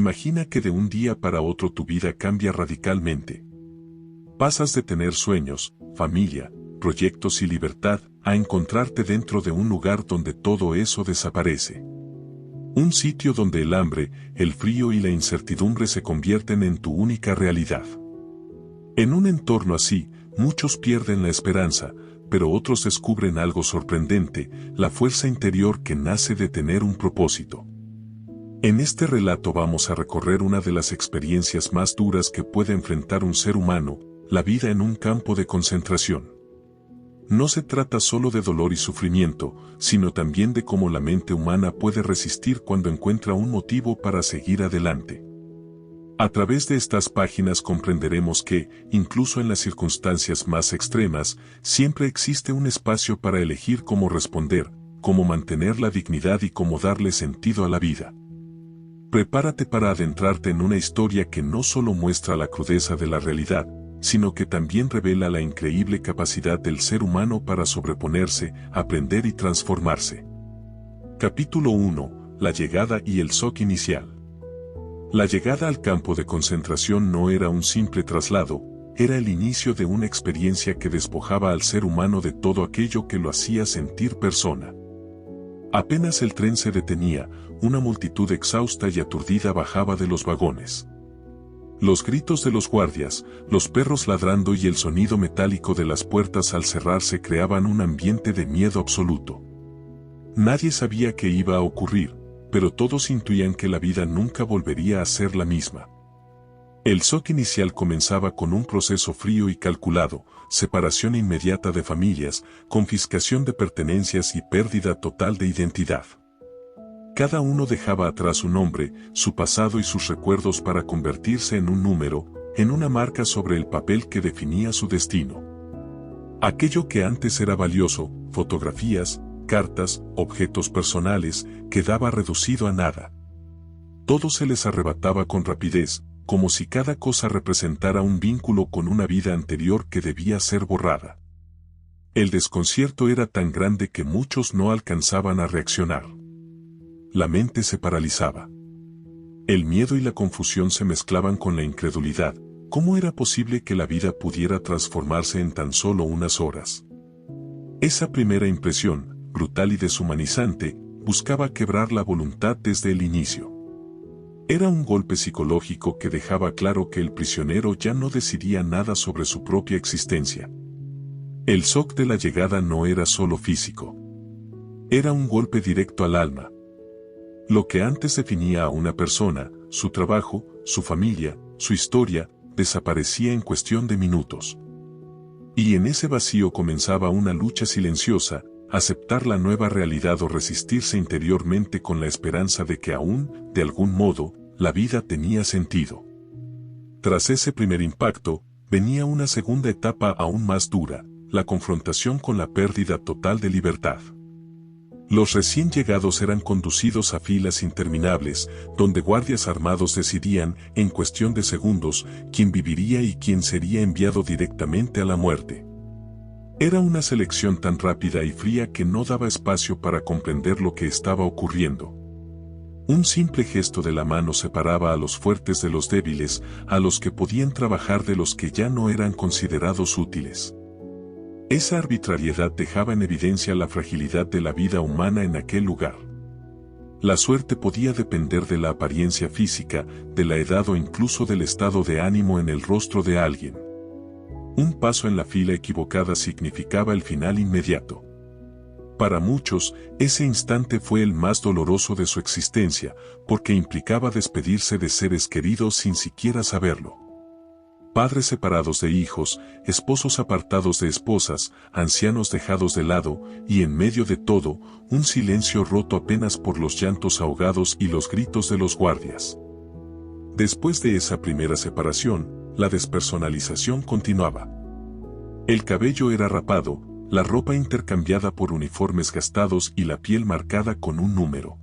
Imagina que de un día para otro tu vida cambia radicalmente. Pasas de tener sueños, familia, proyectos y libertad, a encontrarte dentro de un lugar donde todo eso desaparece. Un sitio donde el hambre, el frío y la incertidumbre se convierten en tu única realidad. En un entorno así, muchos pierden la esperanza, pero otros descubren algo sorprendente, la fuerza interior que nace de tener un propósito. En este relato vamos a recorrer una de las experiencias más duras que puede enfrentar un ser humano, la vida en un campo de concentración. No se trata solo de dolor y sufrimiento, sino también de cómo la mente humana puede resistir cuando encuentra un motivo para seguir adelante. A través de estas páginas comprenderemos que, incluso en las circunstancias más extremas, siempre existe un espacio para elegir cómo responder, cómo mantener la dignidad y cómo darle sentido a la vida. Prepárate para adentrarte en una historia que no solo muestra la crudeza de la realidad, sino que también revela la increíble capacidad del ser humano para sobreponerse, aprender y transformarse. Capítulo 1. La llegada y el shock inicial. La llegada al campo de concentración no era un simple traslado, era el inicio de una experiencia que despojaba al ser humano de todo aquello que lo hacía sentir persona. Apenas el tren se detenía, una multitud exhausta y aturdida bajaba de los vagones. Los gritos de los guardias, los perros ladrando y el sonido metálico de las puertas al cerrarse creaban un ambiente de miedo absoluto. Nadie sabía qué iba a ocurrir, pero todos intuían que la vida nunca volvería a ser la misma. El shock inicial comenzaba con un proceso frío y calculado, separación inmediata de familias, confiscación de pertenencias y pérdida total de identidad. Cada uno dejaba atrás su nombre, su pasado y sus recuerdos para convertirse en un número, en una marca sobre el papel que definía su destino. Aquello que antes era valioso, fotografías, cartas, objetos personales, quedaba reducido a nada. Todo se les arrebataba con rapidez, como si cada cosa representara un vínculo con una vida anterior que debía ser borrada. El desconcierto era tan grande que muchos no alcanzaban a reaccionar. La mente se paralizaba. El miedo y la confusión se mezclaban con la incredulidad. ¿Cómo era posible que la vida pudiera transformarse en tan solo unas horas? Esa primera impresión, brutal y deshumanizante, buscaba quebrar la voluntad desde el inicio. Era un golpe psicológico que dejaba claro que el prisionero ya no decidía nada sobre su propia existencia. El shock de la llegada no era solo físico. Era un golpe directo al alma. Lo que antes definía a una persona, su trabajo, su familia, su historia, desaparecía en cuestión de minutos. Y en ese vacío comenzaba una lucha silenciosa, aceptar la nueva realidad o resistirse interiormente con la esperanza de que aún, de algún modo, la vida tenía sentido. Tras ese primer impacto, venía una segunda etapa aún más dura, la confrontación con la pérdida total de libertad. Los recién llegados eran conducidos a filas interminables, donde guardias armados decidían, en cuestión de segundos, quién viviría y quién sería enviado directamente a la muerte. Era una selección tan rápida y fría que no daba espacio para comprender lo que estaba ocurriendo. Un simple gesto de la mano separaba a los fuertes de los débiles, a los que podían trabajar de los que ya no eran considerados útiles. Esa arbitrariedad dejaba en evidencia la fragilidad de la vida humana en aquel lugar. La suerte podía depender de la apariencia física, de la edad o incluso del estado de ánimo en el rostro de alguien. Un paso en la fila equivocada significaba el final inmediato. Para muchos, ese instante fue el más doloroso de su existencia, porque implicaba despedirse de seres queridos sin siquiera saberlo. Padres separados de hijos, esposos apartados de esposas, ancianos dejados de lado, y en medio de todo, un silencio roto apenas por los llantos ahogados y los gritos de los guardias. Después de esa primera separación, la despersonalización continuaba. El cabello era rapado, la ropa intercambiada por uniformes gastados y la piel marcada con un número.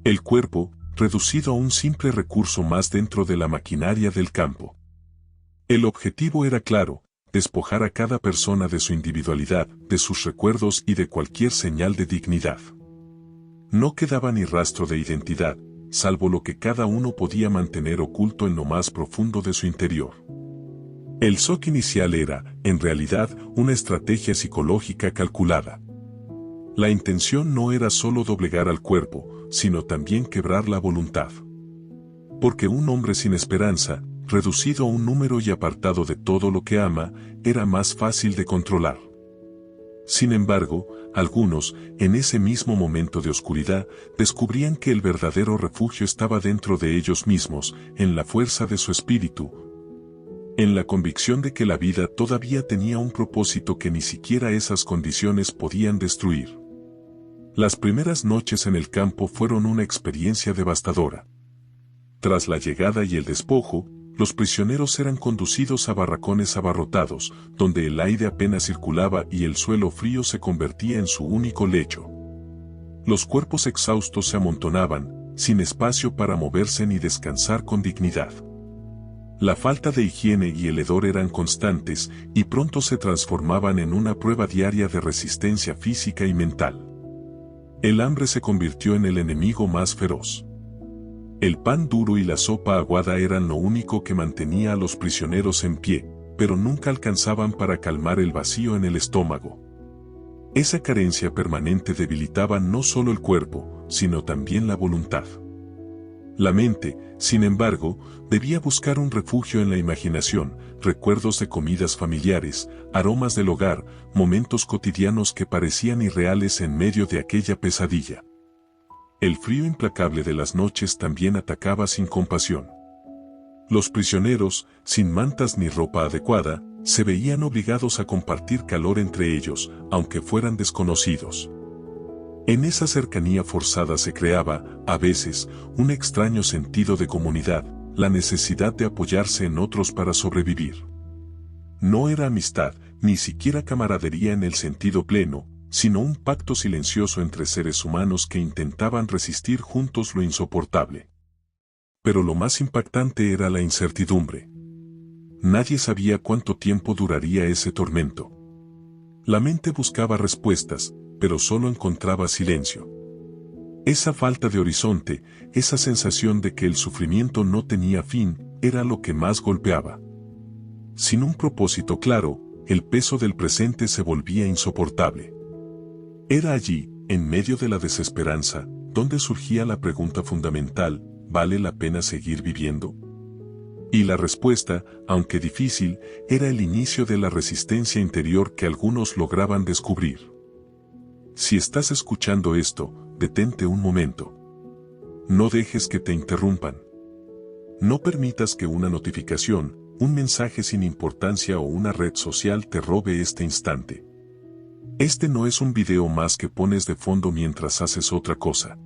El cuerpo, reducido a un simple recurso más dentro de la maquinaria del campo. El objetivo era claro, despojar a cada persona de su individualidad, de sus recuerdos y de cualquier señal de dignidad. No quedaba ni rastro de identidad, salvo lo que cada uno podía mantener oculto en lo más profundo de su interior. El shock inicial era, en realidad, una estrategia psicológica calculada. La intención no era solo doblegar al cuerpo, sino también quebrar la voluntad. Porque un hombre sin esperanza, reducido a un número y apartado de todo lo que ama, era más fácil de controlar. Sin embargo, algunos, en ese mismo momento de oscuridad, descubrían que el verdadero refugio estaba dentro de ellos mismos, en la fuerza de su espíritu, en la convicción de que la vida todavía tenía un propósito que ni siquiera esas condiciones podían destruir. Las primeras noches en el campo fueron una experiencia devastadora. Tras la llegada y el despojo, los prisioneros eran conducidos a barracones abarrotados, donde el aire apenas circulaba y el suelo frío se convertía en su único lecho. Los cuerpos exhaustos se amontonaban, sin espacio para moverse ni descansar con dignidad. La falta de higiene y el hedor eran constantes y pronto se transformaban en una prueba diaria de resistencia física y mental. El hambre se convirtió en el enemigo más feroz. El pan duro y la sopa aguada eran lo único que mantenía a los prisioneros en pie, pero nunca alcanzaban para calmar el vacío en el estómago. Esa carencia permanente debilitaba no solo el cuerpo, sino también la voluntad. La mente, sin embargo, debía buscar un refugio en la imaginación, recuerdos de comidas familiares, aromas del hogar, momentos cotidianos que parecían irreales en medio de aquella pesadilla. El frío implacable de las noches también atacaba sin compasión. Los prisioneros, sin mantas ni ropa adecuada, se veían obligados a compartir calor entre ellos, aunque fueran desconocidos. En esa cercanía forzada se creaba, a veces, un extraño sentido de comunidad, la necesidad de apoyarse en otros para sobrevivir. No era amistad, ni siquiera camaradería en el sentido pleno, sino un pacto silencioso entre seres humanos que intentaban resistir juntos lo insoportable. Pero lo más impactante era la incertidumbre. Nadie sabía cuánto tiempo duraría ese tormento. La mente buscaba respuestas, pero solo encontraba silencio. Esa falta de horizonte, esa sensación de que el sufrimiento no tenía fin, era lo que más golpeaba. Sin un propósito claro, el peso del presente se volvía insoportable. Era allí, en medio de la desesperanza, donde surgía la pregunta fundamental: ¿vale la pena seguir viviendo? Y la respuesta, aunque difícil, era el inicio de la resistencia interior que algunos lograban descubrir. Si estás escuchando esto, detente un momento. No dejes que te interrumpan. No permitas que una notificación, un mensaje sin importancia o una red social te robe este instante. Este no es un video más que pones de fondo mientras haces otra cosa.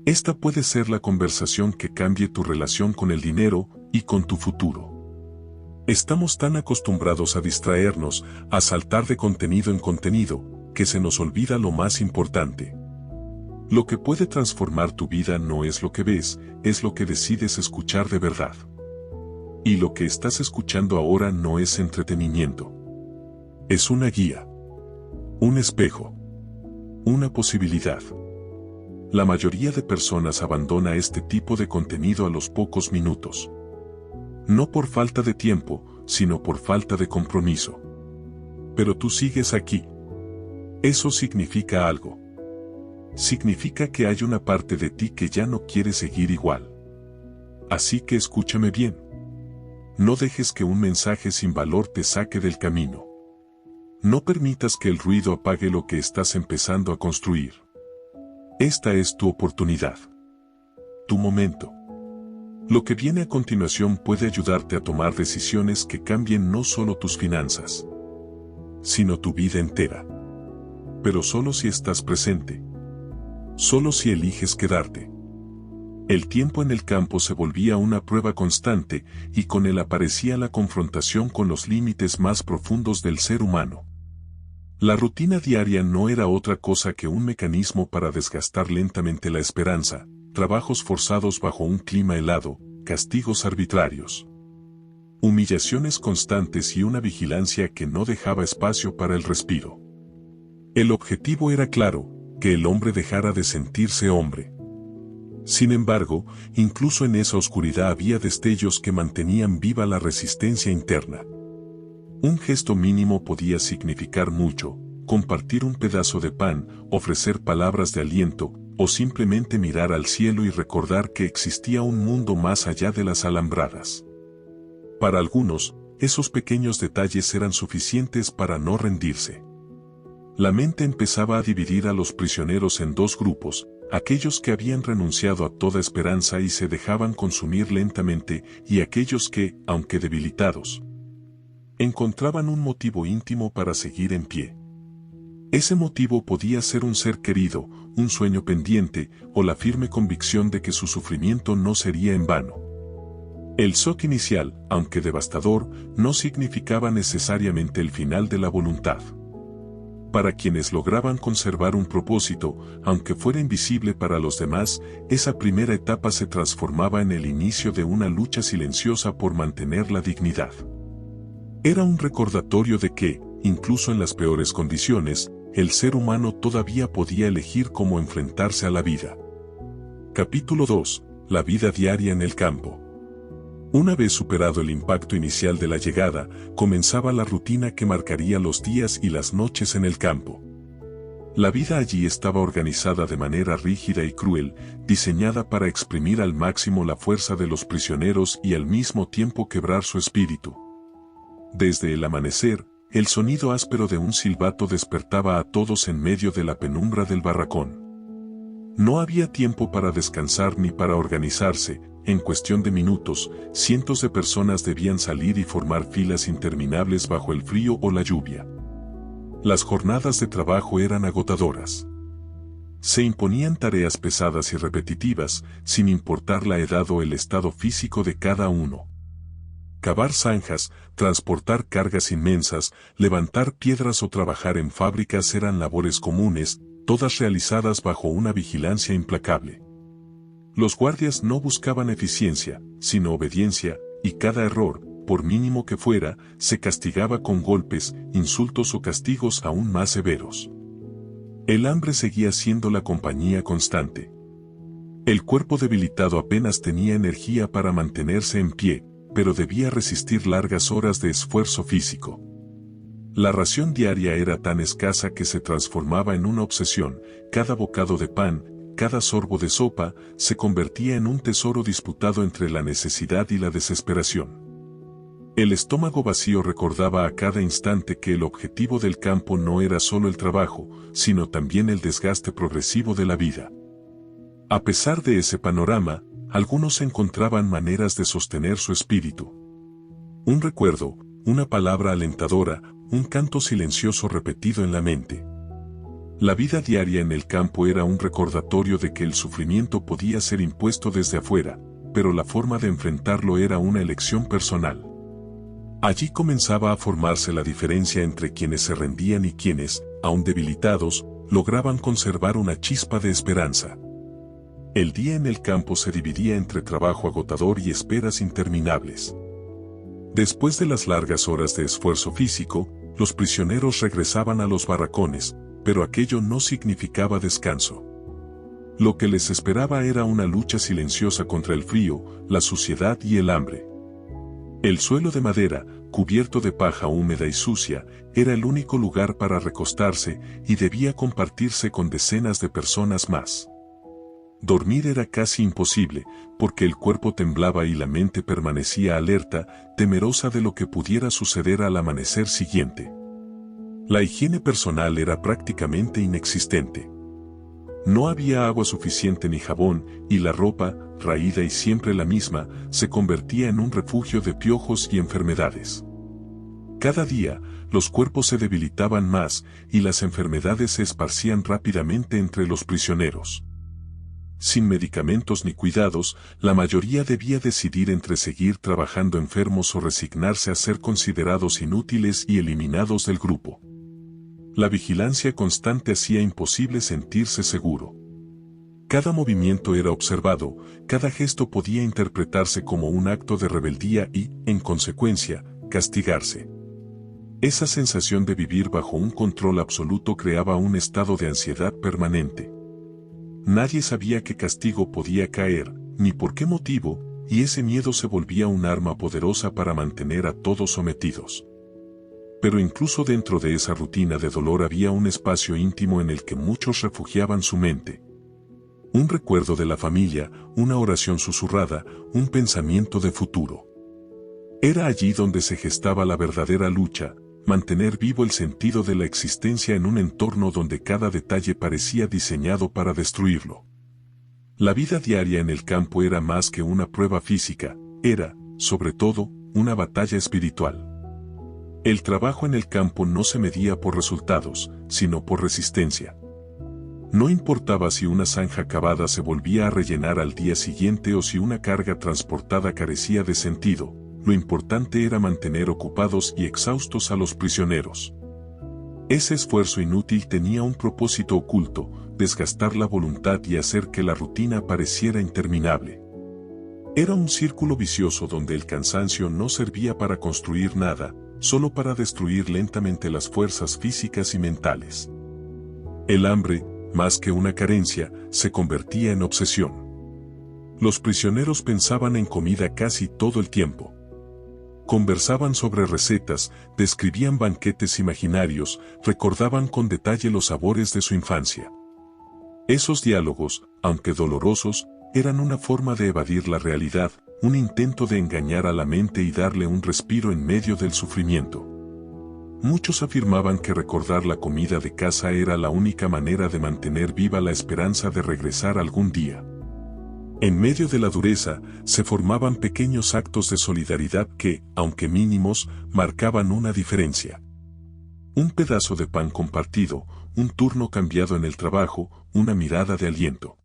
Esta puede ser la conversación que cambie tu relación con el dinero y con tu futuro. Estamos tan acostumbrados a distraernos, a saltar de contenido en contenido, que se nos olvida lo más importante. Lo que puede transformar tu vida no es lo que ves, es lo que decides escuchar de verdad. Y lo que estás escuchando ahora no es entretenimiento. Es una guía. Un espejo. Una posibilidad. La mayoría de personas abandona este tipo de contenido a los pocos minutos. No por falta de tiempo, sino por falta de compromiso. Pero tú sigues aquí. Eso significa algo. Significa que hay una parte de ti que ya no quiere seguir igual. Así que escúchame bien. No dejes que un mensaje sin valor te saque del camino. No permitas que el ruido apague lo que estás empezando a construir. Esta es tu oportunidad. Tu momento. Lo que viene a continuación puede ayudarte a tomar decisiones que cambien no solo tus finanzas, sino tu vida entera. Pero solo si estás presente. Solo si eliges quedarte. El tiempo en el campo se volvía una prueba constante, y con él aparecía la confrontación con los límites más profundos del ser humano. La rutina diaria no era otra cosa que un mecanismo para desgastar lentamente la esperanza, trabajos forzados bajo un clima helado, castigos arbitrarios, humillaciones constantes y una vigilancia que no dejaba espacio para el respiro. El objetivo era claro: que el hombre dejara de sentirse hombre. Sin embargo, incluso en esa oscuridad había destellos que mantenían viva la resistencia interna. Un gesto mínimo podía significar mucho: compartir un pedazo de pan, ofrecer palabras de aliento, o simplemente mirar al cielo y recordar que existía un mundo más allá de las alambradas. Para algunos, esos pequeños detalles eran suficientes para no rendirse. La mente empezaba a dividir a los prisioneros en dos grupos: aquellos que habían renunciado a toda esperanza y se dejaban consumir lentamente, y aquellos que, aunque debilitados, encontraban un motivo íntimo para seguir en pie. Ese motivo podía ser un ser querido, un sueño pendiente, o la firme convicción de que su sufrimiento no sería en vano. El shock inicial, aunque devastador, no significaba necesariamente el final de la voluntad. Para quienes lograban conservar un propósito, aunque fuera invisible para los demás, esa primera etapa se transformaba en el inicio de una lucha silenciosa por mantener la dignidad. Era un recordatorio de que, incluso en las peores condiciones, el ser humano todavía podía elegir cómo enfrentarse a la vida. Capítulo 2. La vida diaria en el campo. Una vez superado el impacto inicial de la llegada, comenzaba la rutina que marcaría los días y las noches en el campo. La vida allí estaba organizada de manera rígida y cruel, diseñada para exprimir al máximo la fuerza de los prisioneros y al mismo tiempo quebrar su espíritu. Desde el amanecer, el sonido áspero de un silbato despertaba a todos en medio de la penumbra del barracón. No había tiempo para descansar ni para organizarse. En cuestión de minutos, cientos de personas debían salir y formar filas interminables bajo el frío o la lluvia. Las jornadas de trabajo eran agotadoras. Se imponían tareas pesadas y repetitivas, sin importar la edad o el estado físico de cada uno. Cavar zanjas, transportar cargas inmensas, levantar piedras o trabajar en fábricas eran labores comunes, todas realizadas bajo una vigilancia implacable. Los guardias no buscaban eficiencia, sino obediencia, y cada error, por mínimo que fuera, se castigaba con golpes, insultos o castigos aún más severos. El hambre seguía siendo la compañía constante. El cuerpo debilitado apenas tenía energía para mantenerse en pie, pero debía resistir largas horas de esfuerzo físico. La ración diaria era tan escasa que se transformaba en una obsesión. Cada bocado de pan, cada sorbo de sopa, se convertía en un tesoro disputado entre la necesidad y la desesperación. El estómago vacío recordaba a cada instante que el objetivo del campo no era solo el trabajo, sino también el desgaste progresivo de la vida. A pesar de ese panorama, algunos encontraban maneras de sostener su espíritu. Un recuerdo, una palabra alentadora, un canto silencioso repetido en la mente. La vida diaria en el campo era un recordatorio de que el sufrimiento podía ser impuesto desde afuera, pero la forma de enfrentarlo era una elección personal. Allí comenzaba a formarse la diferencia entre quienes se rendían y quienes, aun debilitados, lograban conservar una chispa de esperanza. El día en el campo se dividía entre trabajo agotador y esperas interminables. Después de las largas horas de esfuerzo físico, los prisioneros regresaban a los barracones, pero aquello no significaba descanso. Lo que les esperaba era una lucha silenciosa contra el frío, la suciedad y el hambre. El suelo de madera, cubierto de paja húmeda y sucia, era el único lugar para recostarse y debía compartirse con decenas de personas más. Dormir era casi imposible, porque el cuerpo temblaba y la mente permanecía alerta, temerosa de lo que pudiera suceder al amanecer siguiente. La higiene personal era prácticamente inexistente. No había agua suficiente ni jabón, y la ropa, raída y siempre la misma, se convertía en un refugio de piojos y enfermedades. Cada día, los cuerpos se debilitaban más, y las enfermedades se esparcían rápidamente entre los prisioneros. Sin medicamentos ni cuidados, la mayoría debía decidir entre seguir trabajando enfermos o resignarse a ser considerados inútiles y eliminados del grupo. La vigilancia constante hacía imposible sentirse seguro. Cada movimiento era observado, cada gesto podía interpretarse como un acto de rebeldía y, en consecuencia, castigarse. Esa sensación de vivir bajo un control absoluto creaba un estado de ansiedad permanente. Nadie sabía qué castigo podía caer, ni por qué motivo, y ese miedo se volvía un arma poderosa para mantener a todos sometidos. Pero incluso dentro de esa rutina de dolor había un espacio íntimo en el que muchos refugiaban su mente. Un recuerdo de la familia, una oración susurrada, un pensamiento de futuro. Era allí donde se gestaba la verdadera lucha, mantener vivo el sentido de la existencia en un entorno donde cada detalle parecía diseñado para destruirlo. La vida diaria en el campo era más que una prueba física, era, sobre todo, una batalla espiritual. El trabajo en el campo no se medía por resultados, sino por resistencia. No importaba si una zanja cavada se volvía a rellenar al día siguiente o si una carga transportada carecía de sentido, lo importante era mantener ocupados y exhaustos a los prisioneros. Ese esfuerzo inútil tenía un propósito oculto, desgastar la voluntad y hacer que la rutina pareciera interminable. Era un círculo vicioso donde el cansancio no servía para construir nada, solo para destruir lentamente las fuerzas físicas y mentales. El hambre, más que una carencia, se convertía en obsesión. Los prisioneros pensaban en comida casi todo el tiempo. Conversaban sobre recetas, describían banquetes imaginarios, recordaban con detalle los sabores de su infancia. Esos diálogos, aunque dolorosos, eran una forma de evadir la realidad, un intento de engañar a la mente y darle un respiro en medio del sufrimiento. Muchos afirmaban que recordar la comida de casa era la única manera de mantener viva la esperanza de regresar algún día. En medio de la dureza, se formaban pequeños actos de solidaridad que, aunque mínimos, marcaban una diferencia. Un pedazo de pan compartido, un turno cambiado en el trabajo, una mirada de aliento.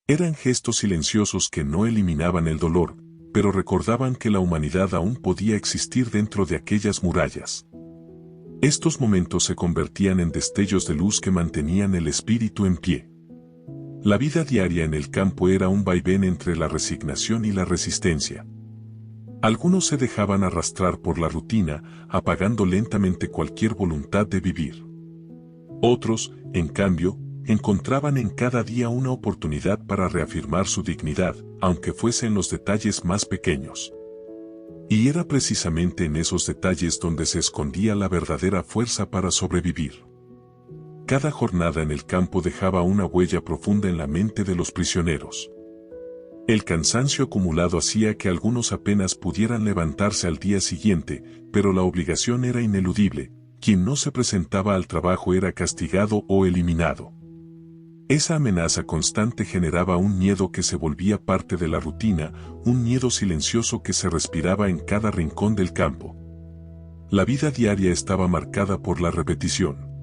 Eran gestos silenciosos que no eliminaban el dolor, pero recordaban que la humanidad aún podía existir dentro de aquellas murallas. Estos momentos se convertían en destellos de luz que mantenían el espíritu en pie. La vida diaria en el campo era un vaivén entre la resignación y la resistencia. Algunos se dejaban arrastrar por la rutina, apagando lentamente cualquier voluntad de vivir. Otros, en cambio, encontraban en cada día una oportunidad para reafirmar su dignidad, aunque fuese en los detalles más pequeños. Y era precisamente en esos detalles donde se escondía la verdadera fuerza para sobrevivir. Cada jornada en el campo dejaba una huella profunda en la mente de los prisioneros. El cansancio acumulado hacía que algunos apenas pudieran levantarse al día siguiente, pero la obligación era ineludible, quien no se presentaba al trabajo era castigado o eliminado. Esa amenaza constante generaba un miedo que se volvía parte de la rutina, un miedo silencioso que se respiraba en cada rincón del campo. La vida diaria estaba marcada por la repetición.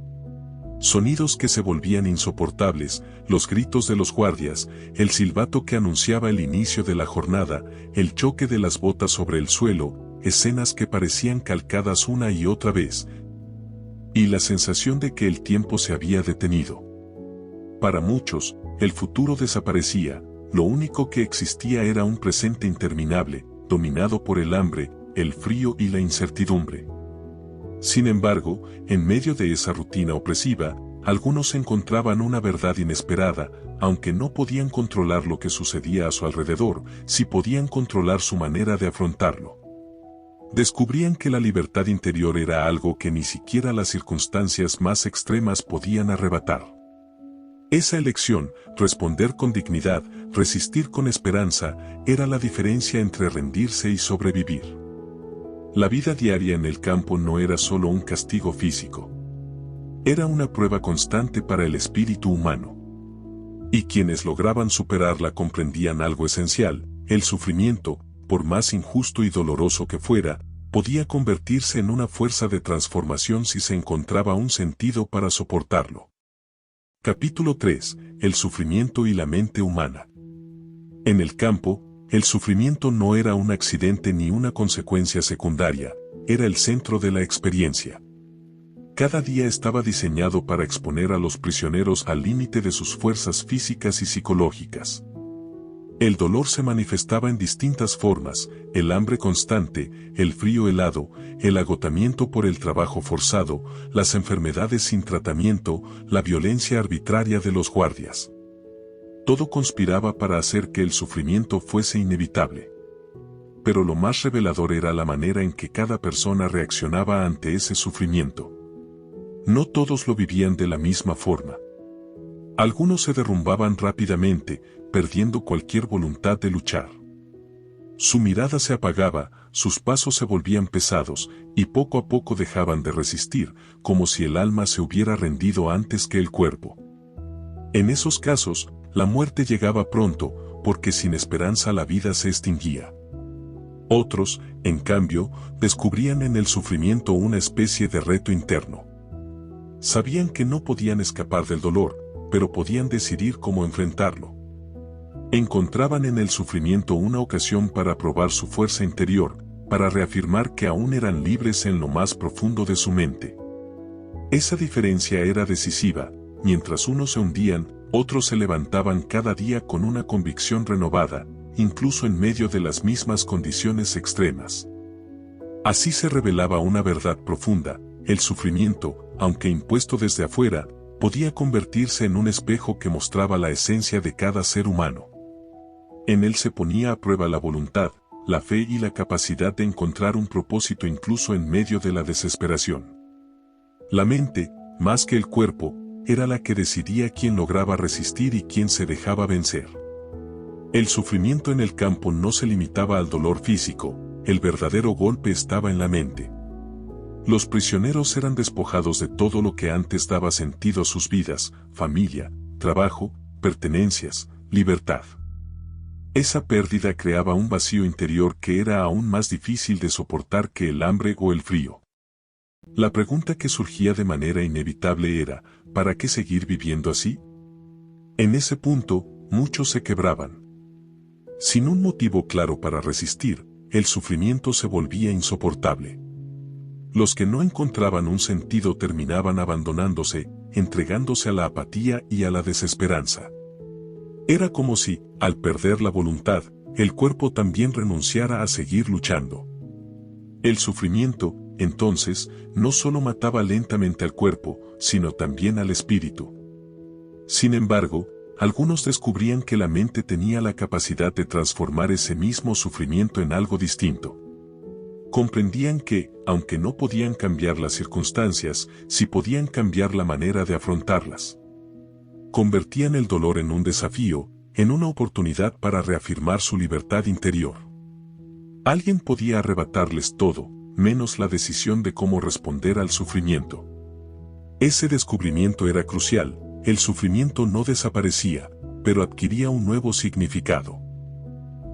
Sonidos que se volvían insoportables, los gritos de los guardias, el silbato que anunciaba el inicio de la jornada, el choque de las botas sobre el suelo, escenas que parecían calcadas una y otra vez, y la sensación de que el tiempo se había detenido. Para muchos, el futuro desaparecía, lo único que existía era un presente interminable, dominado por el hambre, el frío y la incertidumbre. Sin embargo, en medio de esa rutina opresiva, algunos encontraban una verdad inesperada, aunque no podían controlar lo que sucedía a su alrededor, sí podían controlar su manera de afrontarlo. Descubrían que la libertad interior era algo que ni siquiera las circunstancias más extremas podían arrebatar. Esa elección, responder con dignidad, resistir con esperanza, era la diferencia entre rendirse y sobrevivir. La vida diaria en el campo no era solo un castigo físico. Era una prueba constante para el espíritu humano. Y quienes lograban superarla comprendían algo esencial: el sufrimiento, por más injusto y doloroso que fuera, podía convertirse en una fuerza de transformación si se encontraba un sentido para soportarlo. Capítulo 3. El sufrimiento y la mente humana. En el campo, el sufrimiento no era un accidente ni una consecuencia secundaria, era el centro de la experiencia. Cada día estaba diseñado para exponer a los prisioneros al límite de sus fuerzas físicas y psicológicas. El dolor se manifestaba en distintas formas: el hambre constante, el frío helado, el agotamiento por el trabajo forzado, las enfermedades sin tratamiento, la violencia arbitraria de los guardias. todo conspiraba para hacer que el sufrimiento fuese inevitable. Pero lo más revelador era la manera en que cada persona reaccionaba ante ese sufrimiento. No todos lo vivían de la misma forma. Algunos se derrumbaban rápidamente, perdiendo cualquier voluntad de luchar. Su mirada se apagaba, sus pasos se volvían pesados, y poco a poco dejaban de resistir, como si el alma se hubiera rendido antes que el cuerpo. En esos casos, la muerte llegaba pronto, porque sin esperanza la vida se extinguía. Otros, en cambio, descubrían en el sufrimiento una especie de reto interno. Sabían que no podían escapar del dolor, pero podían decidir cómo enfrentarlo. Encontraban en el sufrimiento una ocasión para probar su fuerza interior, para reafirmar que aún eran libres en lo más profundo de su mente. Esa diferencia era decisiva, mientras unos se hundían, otros se levantaban cada día con una convicción renovada, incluso en medio de las mismas condiciones extremas. Así se revelaba una verdad profunda: el sufrimiento, aunque impuesto desde afuera, podía convertirse en un espejo que mostraba la esencia de cada ser humano. En él se ponía a prueba la voluntad, la fe y la capacidad de encontrar un propósito incluso en medio de la desesperación. La mente, más que el cuerpo, era la que decidía quién lograba resistir y quién se dejaba vencer. El sufrimiento en el campo no se limitaba al dolor físico, el verdadero golpe estaba en la mente. Los prisioneros eran despojados de todo lo que antes daba sentido a sus vidas: familia, trabajo, pertenencias, libertad. Esa pérdida creaba un vacío interior que era aún más difícil de soportar que el hambre o el frío. La pregunta que surgía de manera inevitable era: ¿para qué seguir viviendo así? En ese punto, muchos se quebraban. Sin un motivo claro para resistir, el sufrimiento se volvía insoportable. Los que no encontraban un sentido terminaban abandonándose, entregándose a la apatía y a la desesperanza. Era como si, al perder la voluntad, el cuerpo también renunciara a seguir luchando. El sufrimiento, entonces, no solo mataba lentamente al cuerpo, sino también al espíritu. Sin embargo, algunos descubrían que la mente tenía la capacidad de transformar ese mismo sufrimiento en algo distinto. Comprendían que, aunque no podían cambiar las circunstancias, sí podían cambiar la manera de afrontarlas. Convertían el dolor en un desafío, en una oportunidad para reafirmar su libertad interior. Alguien podía arrebatarles todo, menos la decisión de cómo responder al sufrimiento. Ese descubrimiento era crucial: el sufrimiento no desaparecía, pero adquiría un nuevo significado.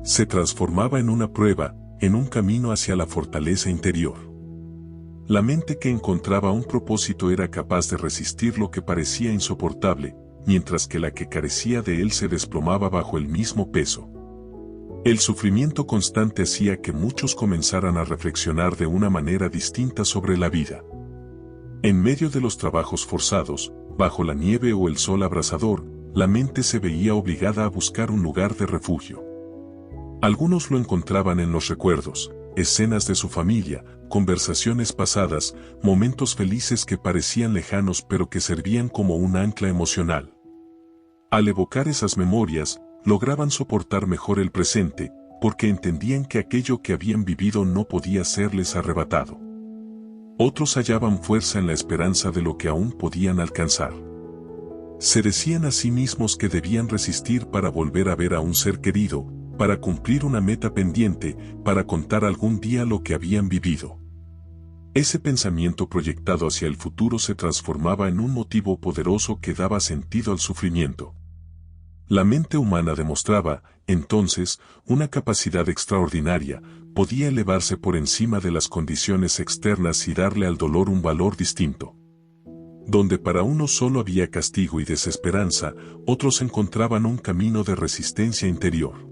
Se transformaba en una prueba, en un camino hacia la fortaleza interior. La mente que encontraba un propósito era capaz de resistir lo que parecía insoportable, mientras que la que carecía de él se desplomaba bajo el mismo peso. El sufrimiento constante hacía que muchos comenzaran a reflexionar de una manera distinta sobre la vida. En medio de los trabajos forzados, bajo la nieve o el sol abrasador, la mente se veía obligada a buscar un lugar de refugio. Algunos lo encontraban en los recuerdos, escenas de su familia, conversaciones pasadas, momentos felices que parecían lejanos pero que servían como un ancla emocional. Al evocar esas memorias, lograban soportar mejor el presente, porque entendían que aquello que habían vivido no podía serles arrebatado. Otros hallaban fuerza en la esperanza de lo que aún podían alcanzar. Se decían a sí mismos que debían resistir para volver a ver a un ser querido, para cumplir una meta pendiente, para contar algún día lo que habían vivido. Ese pensamiento proyectado hacia el futuro se transformaba en un motivo poderoso que daba sentido al sufrimiento. La mente humana demostraba, entonces, una capacidad extraordinaria: podía elevarse por encima de las condiciones externas y darle al dolor un valor distinto. Donde para unos solo había castigo y desesperanza, otros encontraban un camino de resistencia interior.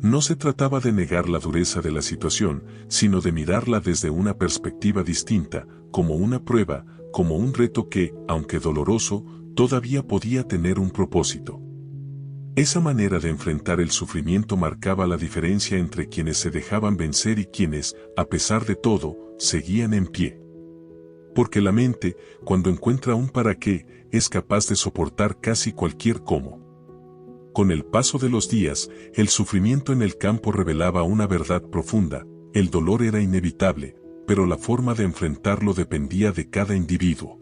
No se trataba de negar la dureza de la situación, sino de mirarla desde una perspectiva distinta, como una prueba, como un reto que, aunque doloroso, todavía podía tener un propósito. Esa manera de enfrentar el sufrimiento marcaba la diferencia entre quienes se dejaban vencer y quienes, a pesar de todo, seguían en pie. Porque la mente, cuando encuentra un para qué, es capaz de soportar casi cualquier cómo. Con el paso de los días, el sufrimiento en el campo revelaba una verdad profunda: el dolor era inevitable, pero la forma de enfrentarlo dependía de cada individuo.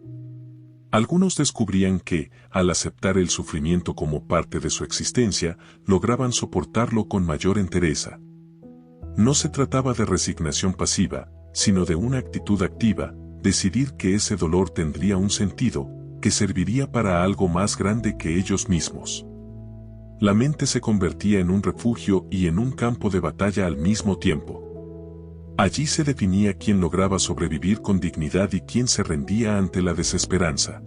Algunos descubrían que, al aceptar el sufrimiento como parte de su existencia, lograban soportarlo con mayor entereza. No se trataba de resignación pasiva, sino de una actitud activa, decidir que ese dolor tendría un sentido, que serviría para algo más grande que ellos mismos. La mente se convertía en un refugio y en un campo de batalla al mismo tiempo. Allí se definía quién lograba sobrevivir con dignidad y quién se rendía ante la desesperanza.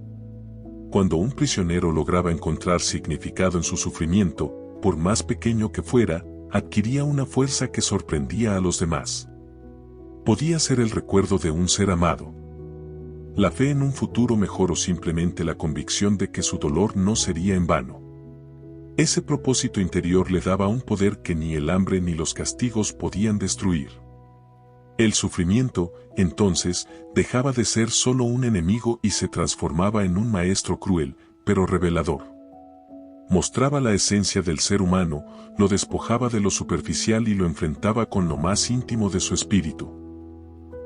Cuando un prisionero lograba encontrar significado en su sufrimiento, por más pequeño que fuera, adquiría una fuerza que sorprendía a los demás. Podía ser el recuerdo de un ser amado, la fe en un futuro mejor o simplemente la convicción de que su dolor no sería en vano. Ese propósito interior le daba un poder que ni el hambre ni los castigos podían destruir. El sufrimiento, entonces, dejaba de ser solo un enemigo y se transformaba en un maestro cruel, pero revelador. Mostraba la esencia del ser humano, lo despojaba de lo superficial y lo enfrentaba con lo más íntimo de su espíritu.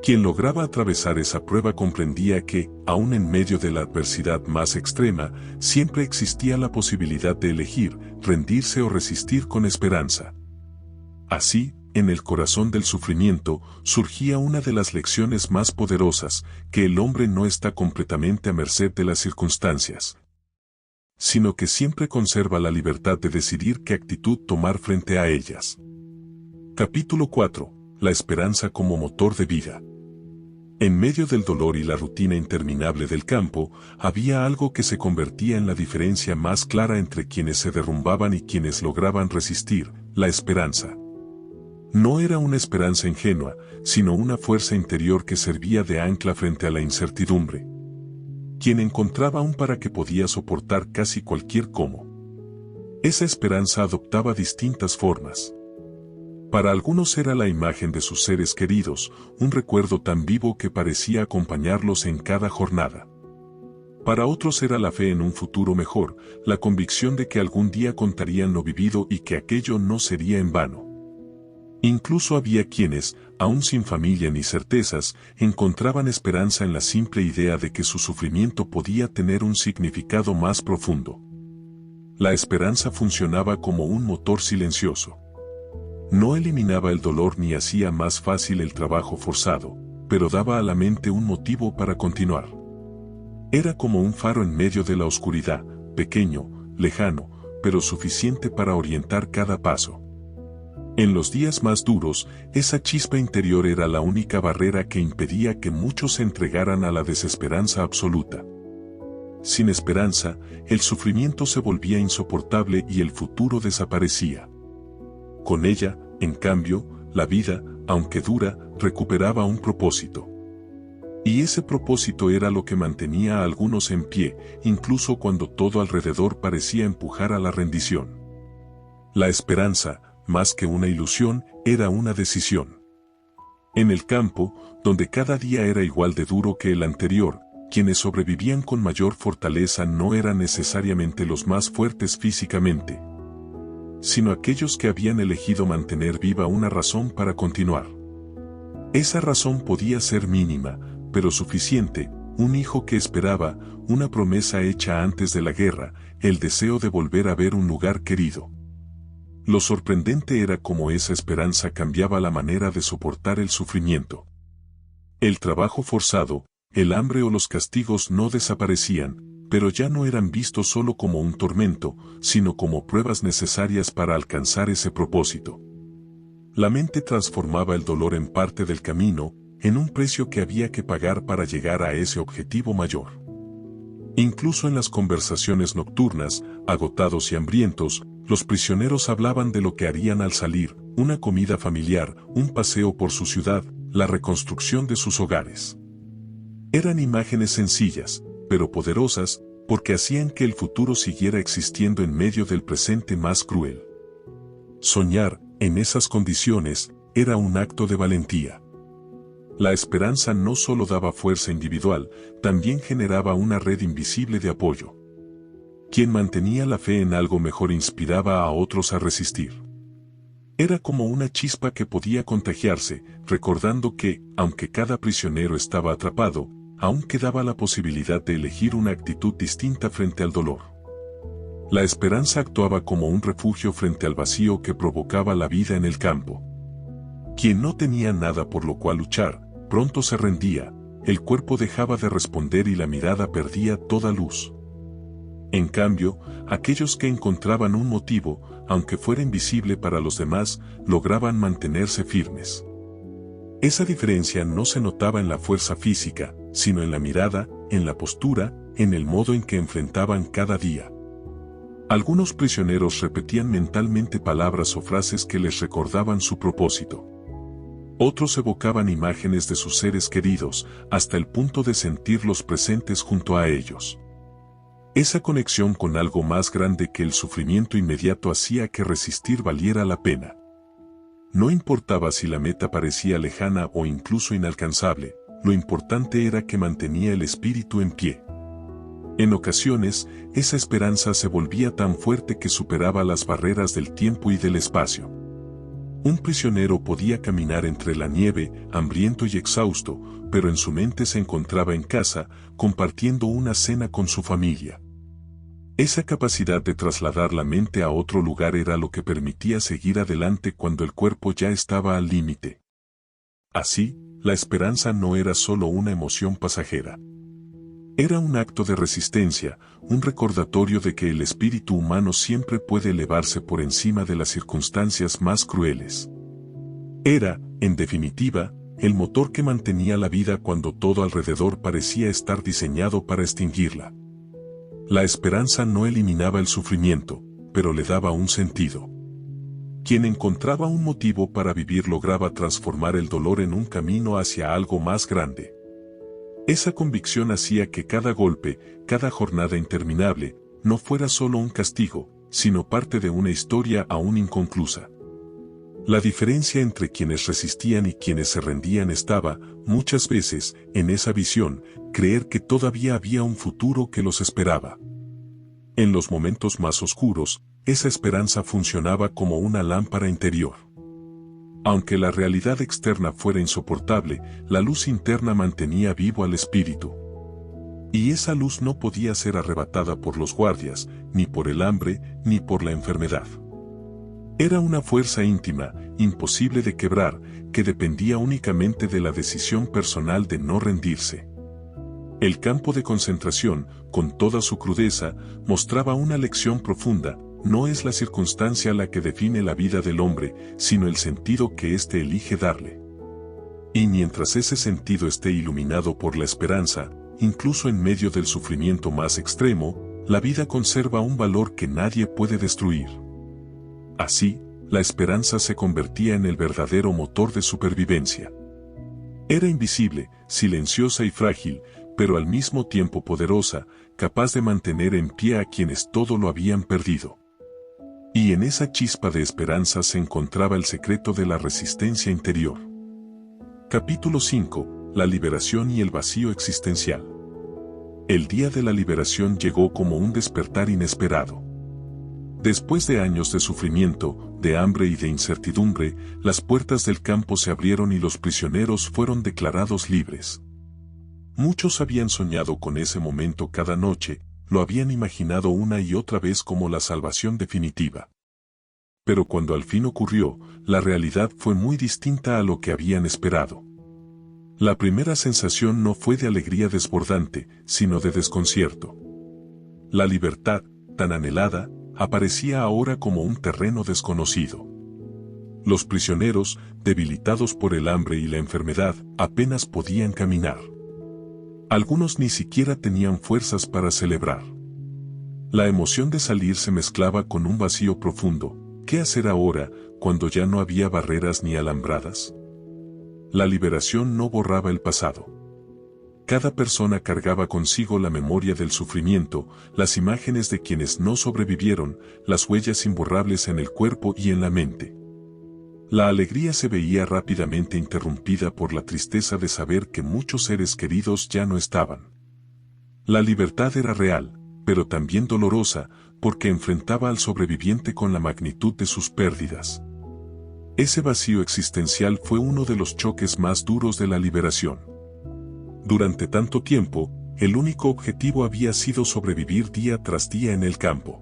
Quien lograba atravesar esa prueba comprendía que, aun en medio de la adversidad más extrema, siempre existía la posibilidad de elegir, rendirse o resistir con esperanza. Así, en el corazón del sufrimiento, surgía una de las lecciones más poderosas: que el hombre no está completamente a merced de las circunstancias, sino que siempre conserva la libertad de decidir qué actitud tomar frente a ellas. Capítulo 4. La esperanza como motor de vida. En medio del dolor y la rutina interminable del campo, había algo que se convertía en la diferencia más clara entre quienes se derrumbaban y quienes lograban resistir: la esperanza. No era una esperanza ingenua, sino una fuerza interior que servía de ancla frente a la incertidumbre. Quien encontraba un para que podía soportar casi cualquier cómo. Esa esperanza adoptaba distintas formas. Para algunos era la imagen de sus seres queridos, un recuerdo tan vivo que parecía acompañarlos en cada jornada. Para otros era la fe en un futuro mejor, la convicción de que algún día contarían lo vivido y que aquello no sería en vano. Incluso había quienes, aún sin familia ni certezas, encontraban esperanza en la simple idea de que su sufrimiento podía tener un significado más profundo. La esperanza funcionaba como un motor silencioso. No eliminaba el dolor ni hacía más fácil el trabajo forzado, pero daba a la mente un motivo para continuar. Era como un faro en medio de la oscuridad, pequeño, lejano, pero suficiente para orientar cada paso. En los días más duros, esa chispa interior era la única barrera que impedía que muchos se entregaran a la desesperanza absoluta. Sin esperanza, el sufrimiento se volvía insoportable y el futuro desaparecía. Con ella, en cambio, la vida, aunque dura, recuperaba un propósito. Y ese propósito era lo que mantenía a algunos en pie, incluso cuando todo alrededor parecía empujar a la rendición. La esperanza, más que una ilusión, era una decisión. En el campo, donde cada día era igual de duro que el anterior, quienes sobrevivían con mayor fortaleza no eran necesariamente los más fuertes físicamente, sino aquellos que habían elegido mantener viva una razón para continuar. Esa razón podía ser mínima, pero suficiente: un hijo que esperaba, una promesa hecha antes de la guerra, el deseo de volver a ver un lugar querido. Lo sorprendente era cómo esa esperanza cambiaba la manera de soportar el sufrimiento. El trabajo forzado, el hambre o los castigos no desaparecían, pero ya no eran vistos solo como un tormento, sino como pruebas necesarias para alcanzar ese propósito. La mente transformaba el dolor en parte del camino, en un precio que había que pagar para llegar a ese objetivo mayor. Incluso en las conversaciones nocturnas, agotados y hambrientos, los prisioneros hablaban de lo que harían al salir: una comida familiar, un paseo por su ciudad, la reconstrucción de sus hogares. Eran imágenes sencillas, pero poderosas, porque hacían que el futuro siguiera existiendo en medio del presente más cruel. Soñar, en esas condiciones, era un acto de valentía. La esperanza no solo daba fuerza individual, también generaba una red invisible de apoyo. Quien mantenía la fe en algo mejor inspiraba a otros a resistir. Era como una chispa que podía contagiarse, recordando que, aunque cada prisionero estaba atrapado, aún quedaba la posibilidad de elegir una actitud distinta frente al dolor. La esperanza actuaba como un refugio frente al vacío que provocaba la vida en el campo. Quien no tenía nada por lo cual luchar, pronto se rendía, el cuerpo dejaba de responder y la mirada perdía toda luz. En cambio, aquellos que encontraban un motivo, aunque fuera invisible para los demás, lograban mantenerse firmes. Esa diferencia no se notaba en la fuerza física, sino en la mirada, en la postura, en el modo en que enfrentaban cada día. Algunos prisioneros repetían mentalmente palabras o frases que les recordaban su propósito. Otros evocaban imágenes de sus seres queridos, hasta el punto de sentirlos presentes junto a ellos. Esa conexión con algo más grande que el sufrimiento inmediato hacía que resistir valiera la pena. No importaba si la meta parecía lejana o incluso inalcanzable, lo importante era que mantenía el espíritu en pie. En ocasiones, esa esperanza se volvía tan fuerte que superaba las barreras del tiempo y del espacio. Un prisionero podía caminar entre la nieve, hambriento y exhausto, pero en su mente se encontraba en casa, compartiendo una cena con su familia. Esa capacidad de trasladar la mente a otro lugar era lo que permitía seguir adelante cuando el cuerpo ya estaba al límite. Así, la esperanza no era solo una emoción pasajera. Era un acto de resistencia, un recordatorio de que el espíritu humano siempre puede elevarse por encima de las circunstancias más crueles. Era, en definitiva, el motor que mantenía la vida cuando todo alrededor parecía estar diseñado para extinguirla. La esperanza no eliminaba el sufrimiento, pero le daba un sentido. Quien encontraba un motivo para vivir lograba transformar el dolor en un camino hacia algo más grande. Esa convicción hacía que cada golpe, cada jornada interminable, no fuera solo un castigo, sino parte de una historia aún inconclusa. La diferencia entre quienes resistían y quienes se rendían estaba, muchas veces, en esa visión, creer que todavía había un futuro que los esperaba. En los momentos más oscuros, esa esperanza funcionaba como una lámpara interior. Aunque la realidad externa fuera insoportable, la luz interna mantenía vivo al espíritu. Y esa luz no podía ser arrebatada por los guardias, ni por el hambre, ni por la enfermedad. Era una fuerza íntima, imposible de quebrar, que dependía únicamente de la decisión personal de no rendirse. El campo de concentración, con toda su crudeza, mostraba una lección profunda: no es la circunstancia la que define la vida del hombre, sino el sentido que éste elige darle. Y mientras ese sentido esté iluminado por la esperanza, incluso en medio del sufrimiento más extremo, la vida conserva un valor que nadie puede destruir. Así, la esperanza se convertía en el verdadero motor de supervivencia. Era invisible, silenciosa y frágil, pero al mismo tiempo poderosa, capaz de mantener en pie a quienes todo lo habían perdido. Y en esa chispa de esperanza se encontraba el secreto de la resistencia interior. Capítulo 5. La liberación y el vacío existencial. El día de la liberación llegó como un despertar inesperado. Después de años de sufrimiento, de hambre y de incertidumbre, las puertas del campo se abrieron y los prisioneros fueron declarados libres. Muchos habían soñado con ese momento cada noche, lo habían imaginado una y otra vez como la salvación definitiva. Pero cuando al fin ocurrió, la realidad fue muy distinta a lo que habían esperado. La primera sensación no fue de alegría desbordante, sino de desconcierto. La libertad, tan anhelada, aparecía ahora como un terreno desconocido. Los prisioneros, debilitados por el hambre y la enfermedad, apenas podían caminar. Algunos ni siquiera tenían fuerzas para celebrar. La emoción de salir se mezclaba con un vacío profundo. ¿Qué hacer ahora, cuando ya no había barreras ni alambradas? La liberación no borraba el pasado. Cada persona cargaba consigo la memoria del sufrimiento, las imágenes de quienes no sobrevivieron, las huellas imborrables en el cuerpo y en la mente. La alegría se veía rápidamente interrumpida por la tristeza de saber que muchos seres queridos ya no estaban. La libertad era real, pero también dolorosa, porque enfrentaba al sobreviviente con la magnitud de sus pérdidas. Ese vacío existencial fue uno de los choques más duros de la liberación. Durante tanto tiempo, el único objetivo había sido sobrevivir día tras día en el campo.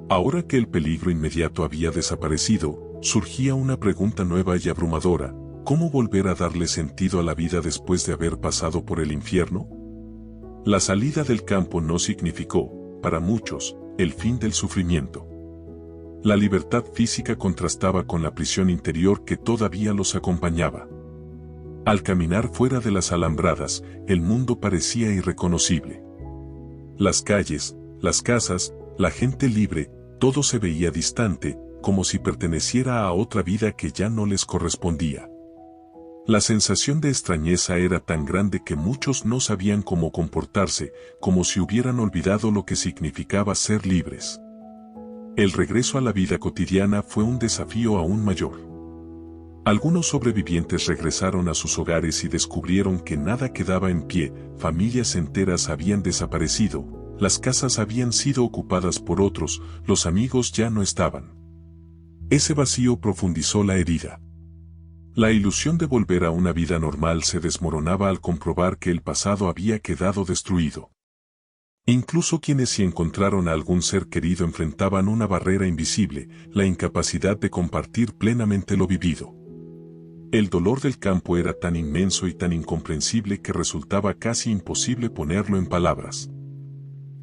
Ahora que el peligro inmediato había desaparecido, surgía una pregunta nueva y abrumadora: ¿cómo volver a darle sentido a la vida después de haber pasado por el infierno? La salida del campo no significó, para muchos, el fin del sufrimiento. La libertad física contrastaba con la prisión interior que todavía los acompañaba. Al caminar fuera de las alambradas, el mundo parecía irreconocible. Las calles, las casas, la gente libre, todo se veía distante, como si perteneciera a otra vida que ya no les correspondía. La sensación de extrañeza era tan grande que muchos no sabían cómo comportarse, como si hubieran olvidado lo que significaba ser libres. El regreso a la vida cotidiana fue un desafío aún mayor. Algunos sobrevivientes regresaron a sus hogares y descubrieron que nada quedaba en pie, familias enteras habían desaparecido, las casas habían sido ocupadas por otros, los amigos ya no estaban. Ese vacío profundizó la herida. La ilusión de volver a una vida normal se desmoronaba al comprobar que el pasado había quedado destruido. Incluso quienes sí encontraron a algún ser querido enfrentaban una barrera invisible, la incapacidad de compartir plenamente lo vivido. El dolor del campo era tan inmenso y tan incomprensible que resultaba casi imposible ponerlo en palabras.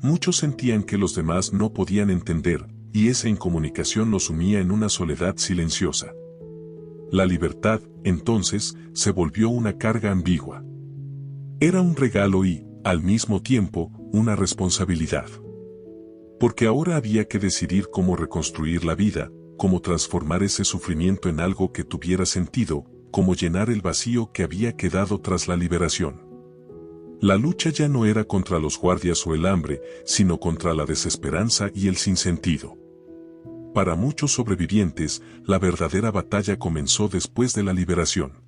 Muchos sentían que los demás no podían entender, y esa incomunicación los sumía en una soledad silenciosa. La libertad, entonces, se volvió una carga ambigua. Era un regalo y, al mismo tiempo, una responsabilidad. Porque ahora había que decidir cómo reconstruir la vida, cómo transformar ese sufrimiento en algo que tuviera sentido, cómo llenar el vacío que había quedado tras la liberación. La lucha ya no era contra los guardias o el hambre, sino contra la desesperanza y el sinsentido. Para muchos sobrevivientes, la verdadera batalla comenzó después de la liberación.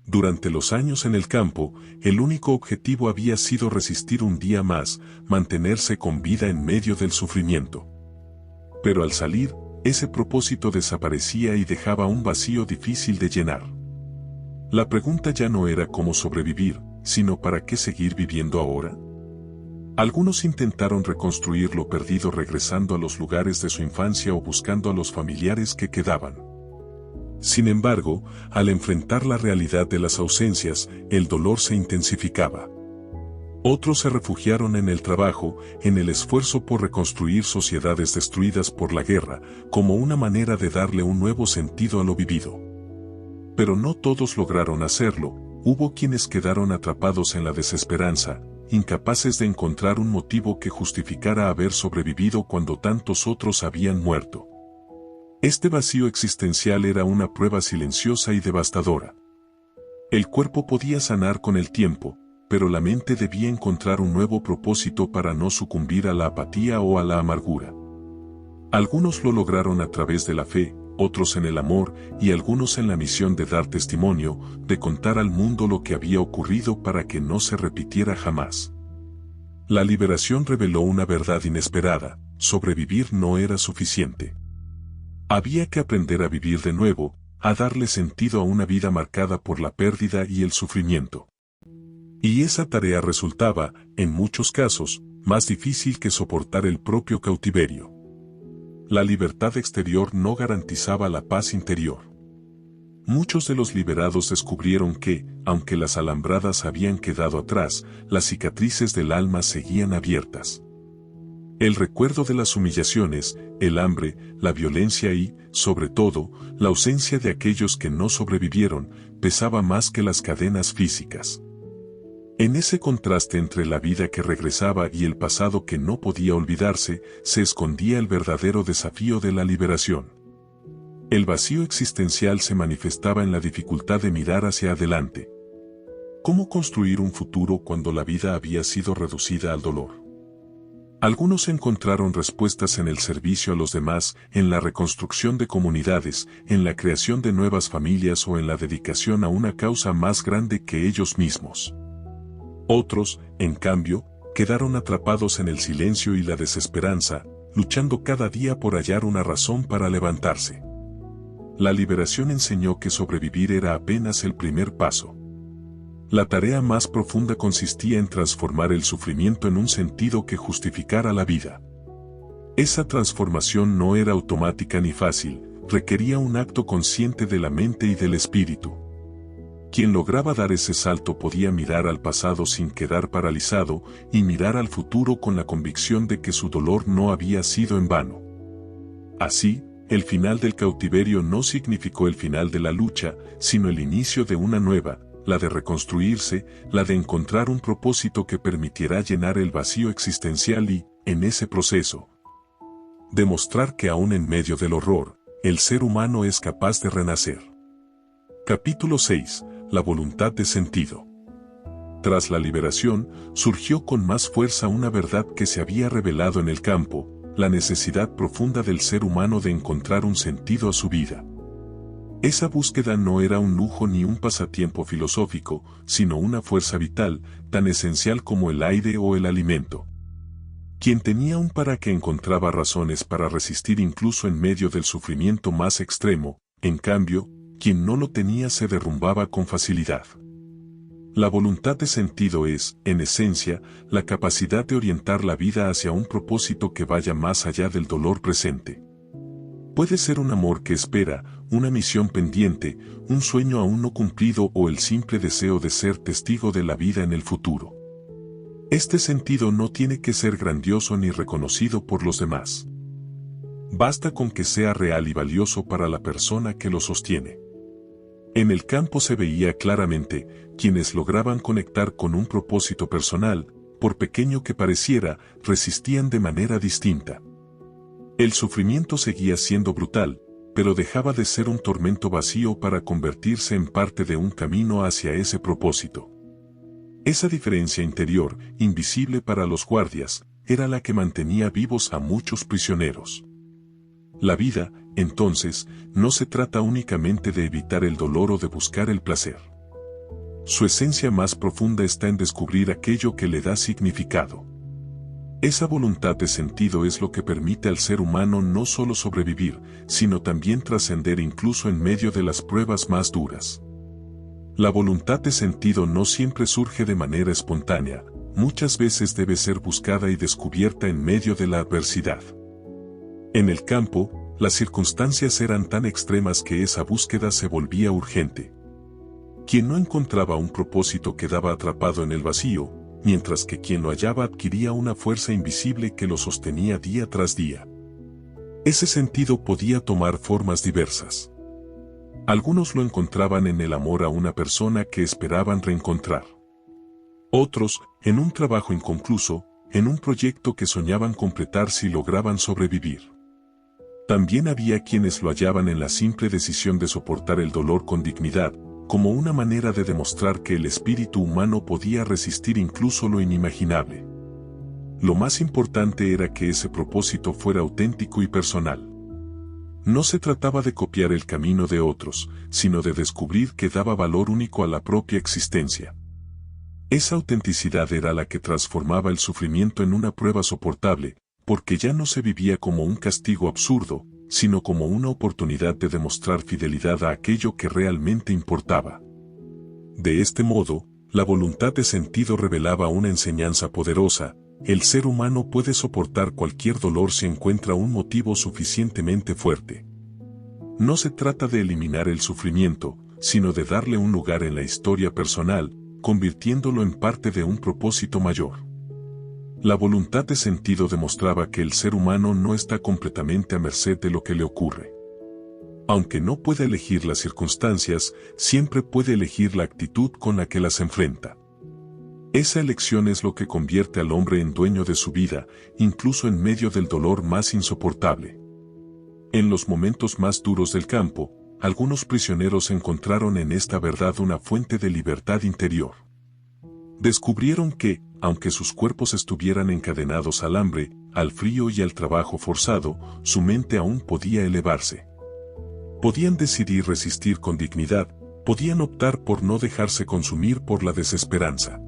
Durante los años en el campo, el único objetivo había sido resistir un día más, mantenerse con vida en medio del sufrimiento. Pero al salir, ese propósito desaparecía y dejaba un vacío difícil de llenar. La pregunta ya no era cómo sobrevivir, sino para qué seguir viviendo ahora. Algunos intentaron reconstruir lo perdido regresando a los lugares de su infancia o buscando a los familiares que quedaban. Sin embargo, al enfrentar la realidad de las ausencias, el dolor se intensificaba. Otros se refugiaron en el trabajo, en el esfuerzo por reconstruir sociedades destruidas por la guerra, como una manera de darle un nuevo sentido a lo vivido. Pero no todos lograron hacerlo, hubo quienes quedaron atrapados en la desesperanza, incapaces de encontrar un motivo que justificara haber sobrevivido cuando tantos otros habían muerto. Este vacío existencial era una prueba silenciosa y devastadora. El cuerpo podía sanar con el tiempo, pero la mente debía encontrar un nuevo propósito para no sucumbir a la apatía o a la amargura. Algunos lo lograron a través de la fe, otros en el amor y algunos en la misión de dar testimonio, de contar al mundo lo que había ocurrido para que no se repitiera jamás. La liberación reveló una verdad inesperada: sobrevivir no era suficiente. Había que aprender a vivir de nuevo, a darle sentido a una vida marcada por la pérdida y el sufrimiento. Y esa tarea resultaba, en muchos casos, más difícil que soportar el propio cautiverio. La libertad exterior no garantizaba la paz interior. Muchos de los liberados descubrieron que, aunque las alambradas habían quedado atrás, las cicatrices del alma seguían abiertas. El recuerdo de las humillaciones, el hambre, la violencia y, sobre todo, la ausencia de aquellos que no sobrevivieron, pesaba más que las cadenas físicas. En ese contraste entre la vida que regresaba y el pasado que no podía olvidarse, se escondía el verdadero desafío de la liberación. El vacío existencial se manifestaba en la dificultad de mirar hacia adelante. ¿Cómo construir un futuro cuando la vida había sido reducida al dolor? Algunos encontraron respuestas en el servicio a los demás, en la reconstrucción de comunidades, en la creación de nuevas familias o en la dedicación a una causa más grande que ellos mismos. Otros, en cambio, quedaron atrapados en el silencio y la desesperanza, luchando cada día por hallar una razón para levantarse. La liberación enseñó que sobrevivir era apenas el primer paso. La tarea más profunda consistía en transformar el sufrimiento en un sentido que justificara la vida. Esa transformación no era automática ni fácil, requería un acto consciente de la mente y del espíritu. Quien lograba dar ese salto podía mirar al pasado sin quedar paralizado y mirar al futuro con la convicción de que su dolor no había sido en vano. Así, el final del cautiverio no significó el final de la lucha, sino el inicio de una nueva, la de reconstruirse, la de encontrar un propósito que permitiera llenar el vacío existencial y, en ese proceso, demostrar que aún en medio del horror, el ser humano es capaz de renacer. Capítulo 6. La voluntad de sentido. Tras la liberación, surgió con más fuerza una verdad que se había revelado en el campo, la necesidad profunda del ser humano de encontrar un sentido a su vida. Esa búsqueda no era un lujo ni un pasatiempo filosófico, sino una fuerza vital, tan esencial como el aire o el alimento. Quien tenía un para qué encontraba razones para resistir incluso en medio del sufrimiento más extremo, en cambio, quien no lo tenía se derrumbaba con facilidad. La voluntad de sentido es, en esencia, la capacidad de orientar la vida hacia un propósito que vaya más allá del dolor presente. Puede ser un amor que espera, una misión pendiente, un sueño aún no cumplido o el simple deseo de ser testigo de la vida en el futuro. Este sentido no tiene que ser grandioso ni reconocido por los demás. Basta con que sea real y valioso para la persona que lo sostiene. En el campo se veía claramente, quienes lograban conectar con un propósito personal, por pequeño que pareciera, resistían de manera distinta. El sufrimiento seguía siendo brutal, pero dejaba de ser un tormento vacío para convertirse en parte de un camino hacia ese propósito. Esa diferencia interior, invisible para los guardias, era la que mantenía vivos a muchos prisioneros. La vida, entonces, no se trata únicamente de evitar el dolor o de buscar el placer. Su esencia más profunda está en descubrir aquello que le da significado. Esa voluntad de sentido es lo que permite al ser humano no solo sobrevivir, sino también trascender incluso en medio de las pruebas más duras. La voluntad de sentido no siempre surge de manera espontánea, muchas veces debe ser buscada y descubierta en medio de la adversidad. En el campo, las circunstancias eran tan extremas que esa búsqueda se volvía urgente. Quien no encontraba un propósito quedaba atrapado en el vacío, mientras que quien lo hallaba adquiría una fuerza invisible que lo sostenía día tras día. Ese sentido podía tomar formas diversas. Algunos lo encontraban en el amor a una persona que esperaban reencontrar. Otros, en un trabajo inconcluso, en un proyecto que soñaban completar si lograban sobrevivir. También había quienes lo hallaban en la simple decisión de soportar el dolor con dignidad, como una manera de demostrar que el espíritu humano podía resistir incluso lo inimaginable. Lo más importante era que ese propósito fuera auténtico y personal. No se trataba de copiar el camino de otros, sino de descubrir que daba valor único a la propia existencia. Esa autenticidad era la que transformaba el sufrimiento en una prueba soportable, porque ya no se vivía como un castigo absurdo, sino como una oportunidad de demostrar fidelidad a aquello que realmente importaba. De este modo, la voluntad de sentido revelaba una enseñanza poderosa: el ser humano puede soportar cualquier dolor si encuentra un motivo suficientemente fuerte. No se trata de eliminar el sufrimiento, sino de darle un lugar en la historia personal, convirtiéndolo en parte de un propósito mayor. La voluntad de sentido demostraba que el ser humano no está completamente a merced de lo que le ocurre. Aunque no puede elegir las circunstancias, siempre puede elegir la actitud con la que las enfrenta. Esa elección es lo que convierte al hombre en dueño de su vida, incluso en medio del dolor más insoportable. En los momentos más duros del campo, algunos prisioneros encontraron en esta verdad una fuente de libertad interior. Descubrieron que, aunque sus cuerpos estuvieran encadenados al hambre, al frío y al trabajo forzado, su mente aún podía elevarse. Podían decidir resistir con dignidad, podían optar por no dejarse consumir por la desesperanza.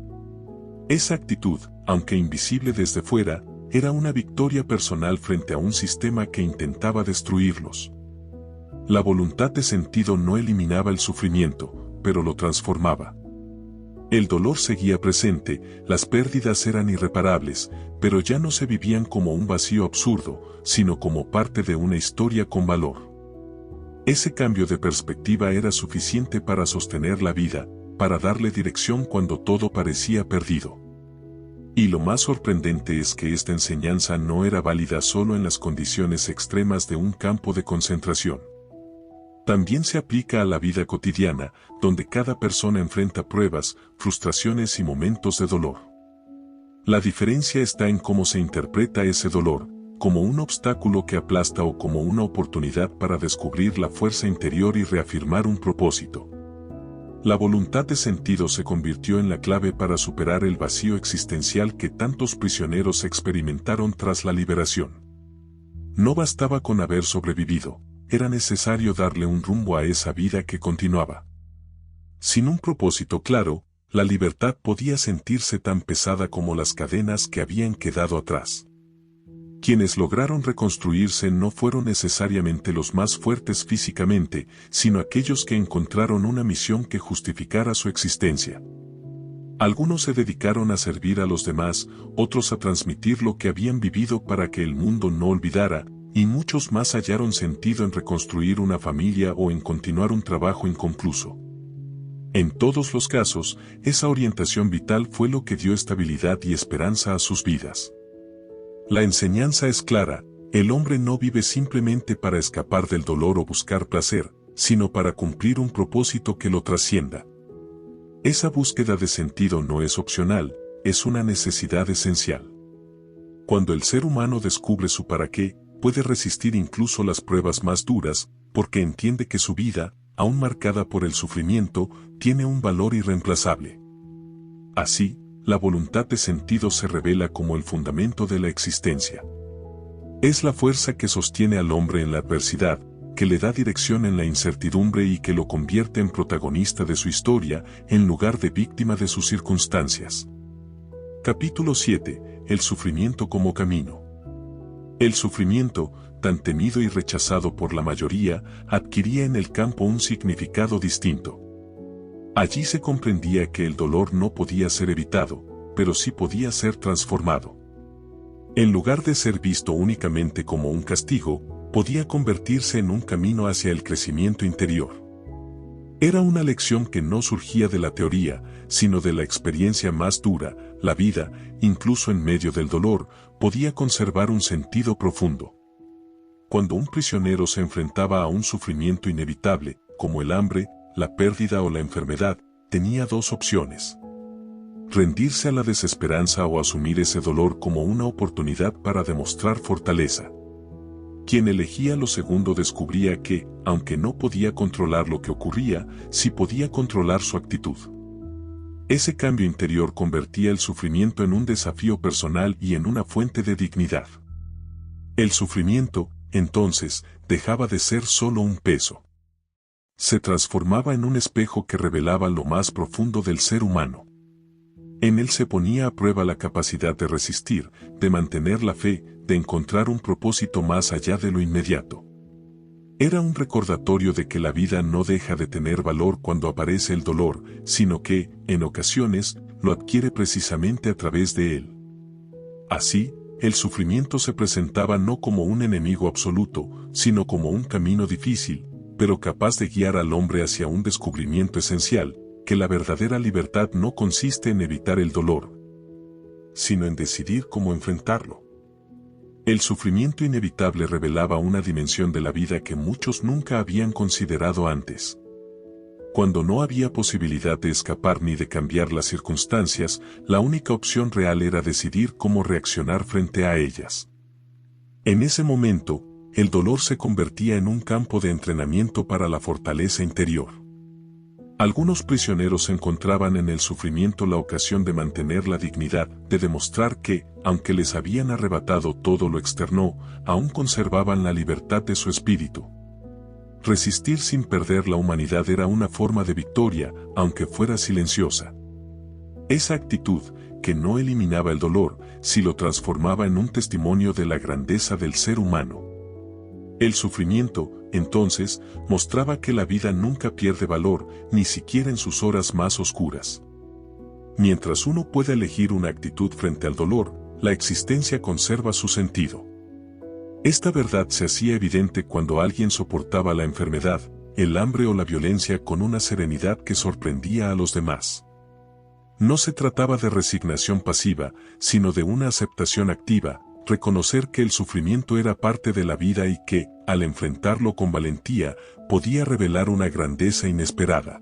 Esa actitud, aunque invisible desde fuera, era una victoria personal frente a un sistema que intentaba destruirlos. La voluntad de sentido no eliminaba el sufrimiento, pero lo transformaba. El dolor seguía presente, las pérdidas eran irreparables, pero ya no se vivían como un vacío absurdo, sino como parte de una historia con valor. Ese cambio de perspectiva era suficiente para sostener la vida, para darle dirección cuando todo parecía perdido. Y lo más sorprendente es que esta enseñanza no era válida solo en las condiciones extremas de un campo de concentración. También se aplica a la vida cotidiana, donde cada persona enfrenta pruebas, frustraciones y momentos de dolor. La diferencia está en cómo se interpreta ese dolor, como un obstáculo que aplasta o como una oportunidad para descubrir la fuerza interior y reafirmar un propósito. La voluntad de sentido se convirtió en la clave para superar el vacío existencial que tantos prisioneros experimentaron tras la liberación. No bastaba con haber sobrevivido, era necesario darle un rumbo a esa vida que continuaba. Sin un propósito claro, la libertad podía sentirse tan pesada como las cadenas que habían quedado atrás. Quienes lograron reconstruirse no fueron necesariamente los más fuertes físicamente, sino aquellos que encontraron una misión que justificara su existencia. Algunos se dedicaron a servir a los demás, otros a transmitir lo que habían vivido para que el mundo no olvidara, y muchos más hallaron sentido en reconstruir una familia o en continuar un trabajo inconcluso. En todos los casos, esa orientación vital fue lo que dio estabilidad y esperanza a sus vidas. La enseñanza es clara, el hombre no vive simplemente para escapar del dolor o buscar placer, sino para cumplir un propósito que lo trascienda. Esa búsqueda de sentido no es opcional, es una necesidad esencial. Cuando el ser humano descubre su para qué, puede resistir incluso las pruebas más duras, porque entiende que su vida, aún marcada por el sufrimiento, tiene un valor irreemplazable. Así, la voluntad de sentido se revela como el fundamento de la existencia. Es la fuerza que sostiene al hombre en la adversidad, que le da dirección en la incertidumbre y que lo convierte en protagonista de su historia, en lugar de víctima de sus circunstancias. Capítulo 7. El sufrimiento como camino. El sufrimiento, tan temido y rechazado por la mayoría, adquiría en el campo un significado distinto. Allí se comprendía que el dolor no podía ser evitado, pero sí podía ser transformado. En lugar de ser visto únicamente como un castigo, podía convertirse en un camino hacia el crecimiento interior. Era una lección que no surgía de la teoría, sino de la experiencia más dura. La vida, incluso en medio del dolor, podía conservar un sentido profundo. Cuando un prisionero se enfrentaba a un sufrimiento inevitable, como el hambre, la pérdida o la enfermedad, tenía dos opciones: rendirse a la desesperanza o asumir ese dolor como una oportunidad para demostrar fortaleza. Quien elegía lo segundo descubría que, aunque no podía controlar lo que ocurría, sí podía controlar su actitud. Ese cambio interior convertía el sufrimiento en un desafío personal y en una fuente de dignidad. El sufrimiento, entonces, dejaba de ser solo un peso. Se transformaba en un espejo que revelaba lo más profundo del ser humano. En él se ponía a prueba la capacidad de resistir, de mantener la fe, de encontrar un propósito más allá de lo inmediato. Era un recordatorio de que la vida no deja de tener valor cuando aparece el dolor, sino que, en ocasiones, lo adquiere precisamente a través de él. Así, el sufrimiento se presentaba no como un enemigo absoluto, sino como un camino difícil, pero capaz de guiar al hombre hacia un descubrimiento esencial, que la verdadera libertad no consiste en evitar el dolor, sino en decidir cómo enfrentarlo. El sufrimiento inevitable revelaba una dimensión de la vida que muchos nunca habían considerado antes. Cuando no había posibilidad de escapar ni de cambiar las circunstancias, la única opción real era decidir cómo reaccionar frente a ellas. En ese momento, el dolor se convertía en un campo de entrenamiento para la fortaleza interior. Algunos prisioneros encontraban en el sufrimiento la ocasión de mantener la dignidad, de demostrar que, aunque les habían arrebatado todo lo externo, aún conservaban la libertad de su espíritu. Resistir sin perder la humanidad era una forma de victoria, aunque fuera silenciosa. Esa actitud, que no eliminaba el dolor, sí lo transformaba en un testimonio de la grandeza del ser humano. El sufrimiento, entonces, mostraba que la vida nunca pierde valor, ni siquiera en sus horas más oscuras. Mientras uno pueda elegir una actitud frente al dolor, la existencia conserva su sentido. Esta verdad se hacía evidente cuando alguien soportaba la enfermedad, el hambre o la violencia con una serenidad que sorprendía a los demás. No se trataba de resignación pasiva, sino de una aceptación activa, reconocer que el sufrimiento era parte de la vida y que, al enfrentarlo con valentía, podía revelar una grandeza inesperada.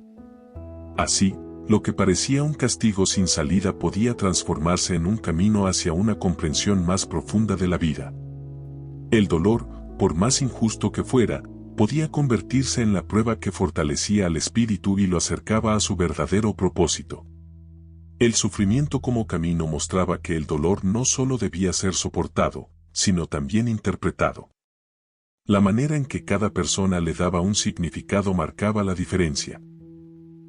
Así, lo que parecía un castigo sin salida podía transformarse en un camino hacia una comprensión más profunda de la vida. El dolor, por más injusto que fuera, podía convertirse en la prueba que fortalecía al espíritu y lo acercaba a su verdadero propósito. El sufrimiento como camino mostraba que el dolor no solo debía ser soportado, sino también interpretado. La manera en que cada persona le daba un significado marcaba la diferencia.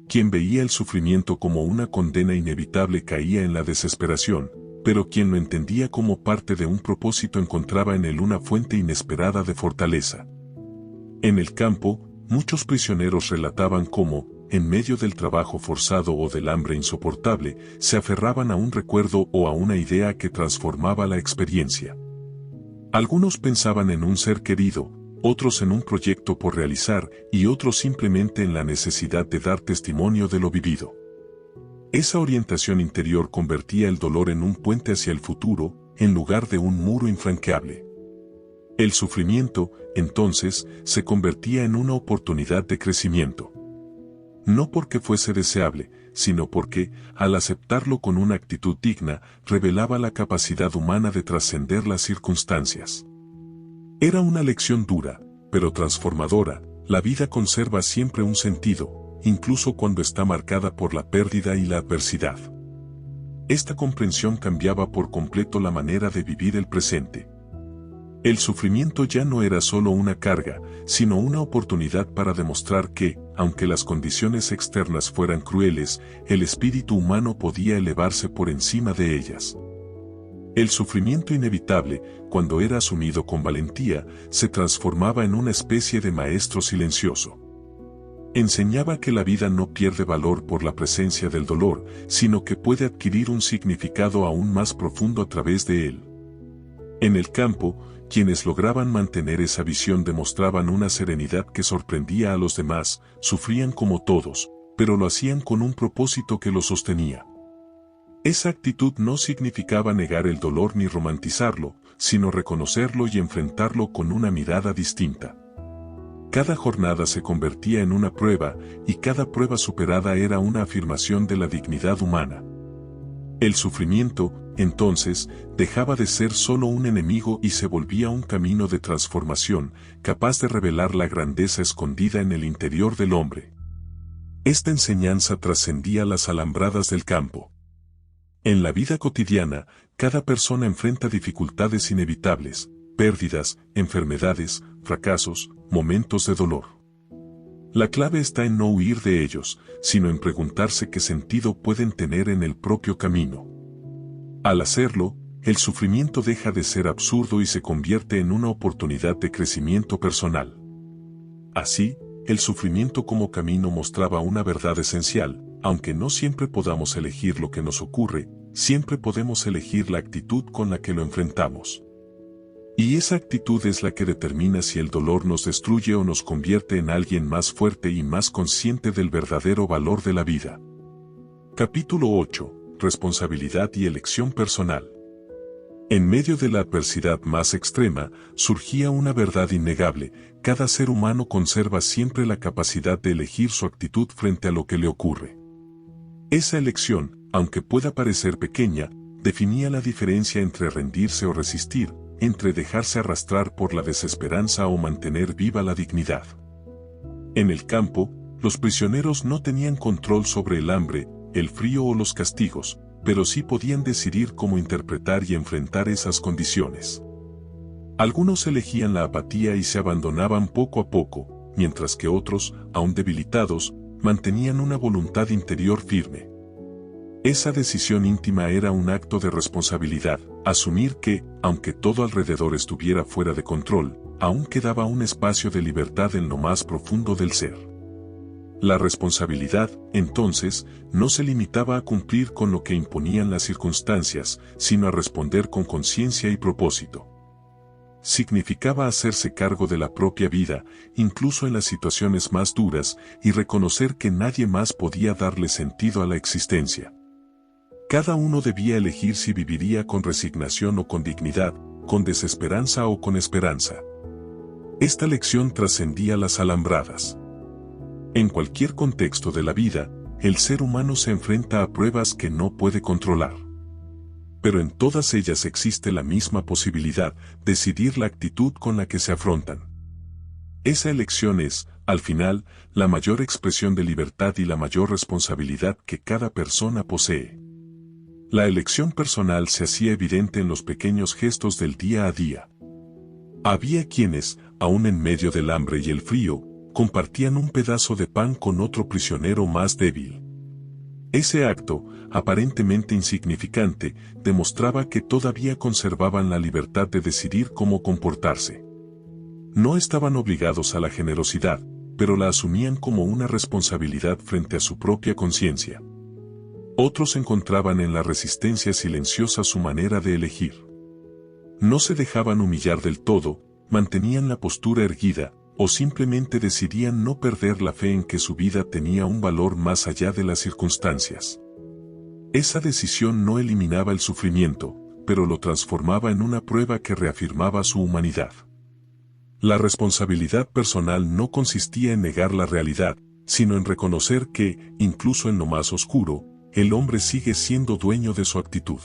Quien veía el sufrimiento como una condena inevitable caía en la desesperación, pero quien lo entendía como parte de un propósito encontraba en él una fuente inesperada de fortaleza. En el campo, muchos prisioneros relataban cómo, en medio del trabajo forzado o del hambre insoportable, se aferraban a un recuerdo o a una idea que transformaba la experiencia. Algunos pensaban en un ser querido, otros en un proyecto por realizar y otros simplemente en la necesidad de dar testimonio de lo vivido. Esa orientación interior convertía el dolor en un puente hacia el futuro, en lugar de un muro infranqueable. El sufrimiento, entonces, se convertía en una oportunidad de crecimiento. No porque fuese deseable, sino porque, al aceptarlo con una actitud digna, revelaba la capacidad humana de trascender las circunstancias. Era una lección dura, pero transformadora. La vida conserva siempre un sentido, incluso cuando está marcada por la pérdida y la adversidad. Esta comprensión cambiaba por completo la manera de vivir el presente. El sufrimiento ya no era solo una carga, sino una oportunidad para demostrar que, aunque las condiciones externas fueran crueles, el espíritu humano podía elevarse por encima de ellas. El sufrimiento inevitable, cuando era asumido con valentía, se transformaba en una especie de maestro silencioso. Enseñaba que la vida no pierde valor por la presencia del dolor, sino que puede adquirir un significado aún más profundo a través de él. En el campo, quienes lograban mantener esa visión demostraban una serenidad que sorprendía a los demás, sufrían como todos, pero lo hacían con un propósito que los sostenía. Esa actitud no significaba negar el dolor ni romantizarlo, sino reconocerlo y enfrentarlo con una mirada distinta. Cada jornada se convertía en una prueba, y cada prueba superada era una afirmación de la dignidad humana. El sufrimiento, entonces, dejaba de ser solo un enemigo y se volvía un camino de transformación, capaz de revelar la grandeza escondida en el interior del hombre. Esta enseñanza trascendía las alambradas del campo. En la vida cotidiana, cada persona enfrenta dificultades inevitables, pérdidas, enfermedades, fracasos, momentos de dolor. La clave está en no huir de ellos, sino en preguntarse qué sentido pueden tener en el propio camino. Al hacerlo, el sufrimiento deja de ser absurdo y se convierte en una oportunidad de crecimiento personal. Así, el sufrimiento como camino mostraba una verdad esencial: aunque no siempre podamos elegir lo que nos ocurre, siempre podemos elegir la actitud con la que lo enfrentamos. Y esa actitud es la que determina si el dolor nos destruye o nos convierte en alguien más fuerte y más consciente del verdadero valor de la vida. Capítulo 8. Responsabilidad y elección personal. En medio de la adversidad más extrema, surgía una verdad innegable: cada ser humano conserva siempre la capacidad de elegir su actitud frente a lo que le ocurre. Esa elección, aunque pueda parecer pequeña, definía la diferencia entre rendirse o resistir, entre dejarse arrastrar por la desesperanza o mantener viva la dignidad. En el campo, los prisioneros no tenían control sobre el hambre, el frío o los castigos, pero sí podían decidir cómo interpretar y enfrentar esas condiciones. Algunos elegían la apatía y se abandonaban poco a poco, mientras que otros, aún debilitados, mantenían una voluntad interior firme. Esa decisión íntima era un acto de responsabilidad, asumir que, aunque todo alrededor estuviera fuera de control, aún quedaba un espacio de libertad en lo más profundo del ser. La responsabilidad, entonces, no se limitaba a cumplir con lo que imponían las circunstancias, sino a responder con conciencia y propósito. Significaba hacerse cargo de la propia vida, incluso en las situaciones más duras, y reconocer que nadie más podía darle sentido a la existencia. Cada uno debía elegir si viviría con resignación o con dignidad, con desesperanza o con esperanza. Esta lección trascendía las alambradas. En cualquier contexto de la vida, el ser humano se enfrenta a pruebas que no puede controlar. Pero en todas ellas existe la misma posibilidad, decidir la actitud con la que se afrontan. Esa elección es, al final, la mayor expresión de libertad y la mayor responsabilidad que cada persona posee. La elección personal se hacía evidente en los pequeños gestos del día a día. Había quienes, aun en medio del hambre y el frío, compartían un pedazo de pan con otro prisionero más débil. Ese acto, aparentemente insignificante, demostraba que todavía conservaban la libertad de decidir cómo comportarse. No estaban obligados a la generosidad, pero la asumían como una responsabilidad frente a su propia conciencia. Otros encontraban en la resistencia silenciosa su manera de elegir. No se dejaban humillar del todo, mantenían la postura erguida, o simplemente decidían no perder la fe en que su vida tenía un valor más allá de las circunstancias. Esa decisión no eliminaba el sufrimiento, pero lo transformaba en una prueba que reafirmaba su humanidad. La responsabilidad personal no consistía en negar la realidad, sino en reconocer que, incluso en lo más oscuro, el hombre sigue siendo dueño de su actitud.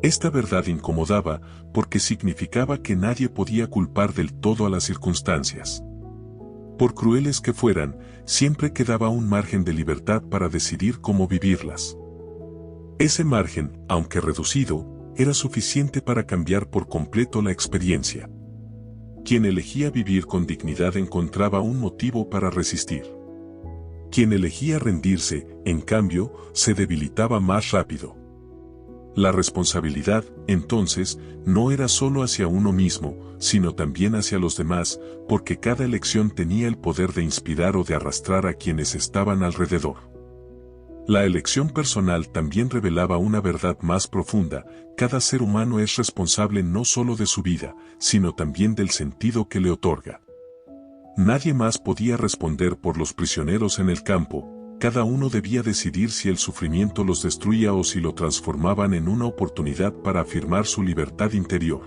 Esta verdad incomodaba, porque significaba que nadie podía culpar del todo a las circunstancias. Por crueles que fueran, siempre quedaba un margen de libertad para decidir cómo vivirlas. Ese margen, aunque reducido, era suficiente para cambiar por completo la experiencia. Quien elegía vivir con dignidad encontraba un motivo para resistir. Quien elegía rendirse, en cambio, se debilitaba más rápido. La responsabilidad, entonces, no era solo hacia uno mismo, sino también hacia los demás, porque cada elección tenía el poder de inspirar o de arrastrar a quienes estaban alrededor. La elección personal también revelaba una verdad más profunda: cada ser humano es responsable no solo de su vida, sino también del sentido que le otorga. Nadie más podía responder por los prisioneros en el campo. Cada uno debía decidir si el sufrimiento los destruía o si lo transformaban en una oportunidad para afirmar su libertad interior.